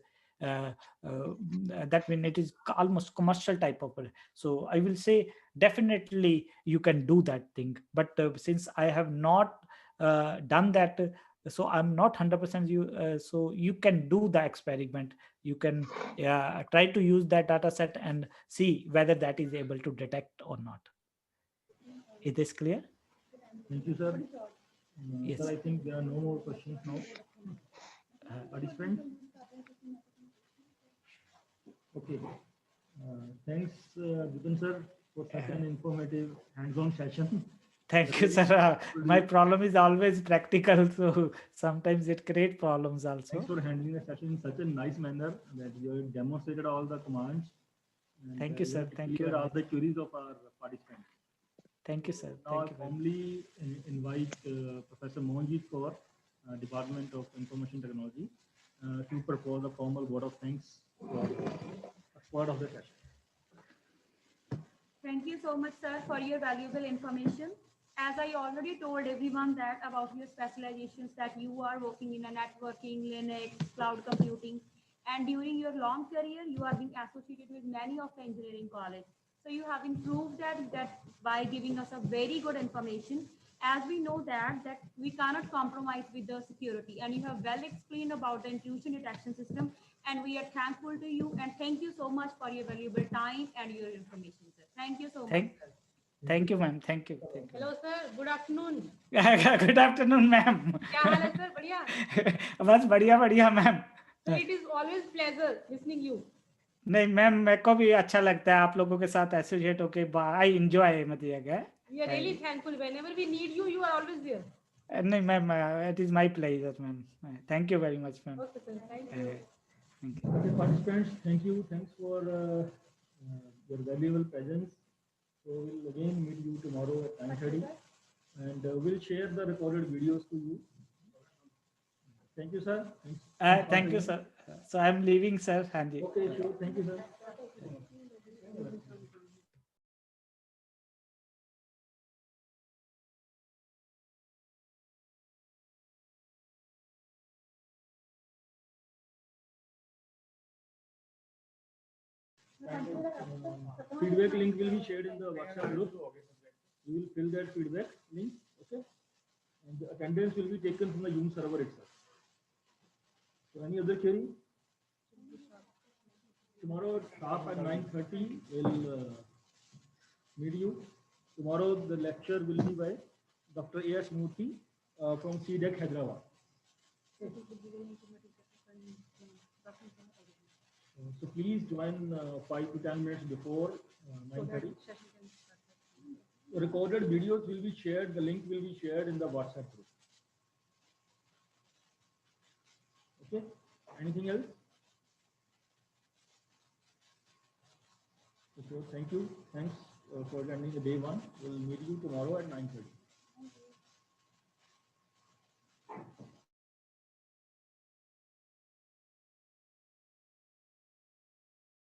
Uh, that means it is almost commercial type of. So I will say definitely you can do that thing. But since I have not done that, so I'm not 100% you. So you can do the experiment. You can try to use that data set and see whether that is able to detect or not. Is this clear? Thank you, sir. Yes. Sir, I think there are no more questions now. Participant? Okay. Thanks, Vipin sir, for such an informative hands-on session. Thank you, sir. My problem is always practical, so sometimes it creates problems also. Thanks for handling the session in such a nice manner that you demonstrated all the commands. And, thank you, sir. Thank you. All the queries of our participants. Thank you, sir. Now Thank you. I formally invite Professor Mohanjit Kaur, Department of Information Technology, to propose a formal vote of thanks for expert of the session. Thank you so much, sir, for your valuable information. As I already told everyone that about your specializations, that you are working in a networking, Linux, cloud computing, and during your long career, you are being associated with many of the engineering college. So you have improved that by giving us a very good information. As we know that we cannot compromise with the security, and you have well explained about the intrusion detection system, and we are thankful to you, and thank you so much for your valuable time and your information, sir. Thank you so much. Thank you, ma'am. Thank you. Hello, sir. Good afternoon. Good afternoon, ma'am. क्या हाल है, sir? बढ़िया. बस बढ़िया बढ़िया, ma'am. Sir, it is always pleasure listening you. नहीं ma'am, मेरे को भी अच्छा लगता है आप लोगों के साथ एसोसिएट होके. आई एंजॉय मतलब. We are really thankful. Whenever we need you, you are always there. नहीं ma'am, it is my pleasure, ma'am. Thank you very much, ma'am. Okay, sir. Thank you. Thank you. Okay, participants, thank you. Thanks for your valuable presence. So we'll again meet you tomorrow at 9:30, and we'll share the recorded videos to you. Thank you, sir. Thanks. Thank you, sir. So I'm leaving, sir. Hanji. Okay, sure. Thank you, sir. Feedback link will be shared in the WhatsApp group. You will fill that feedback link, okay? And the attendance will be taken from the Zoom server itself. So any other query? tomorrow sharp at 9:30 we'll meet you. Tomorrow the lecture will be by Dr. A.S. Murthy from CDEC Hyderabad. So please join 5 to 10 minutes before 9:30. Recorded videos will be shared. The link will be shared in the WhatsApp group. Okay. Anything else? Okay. Thank you. Thanks for attending the day one. We'll meet you tomorrow at 9:30.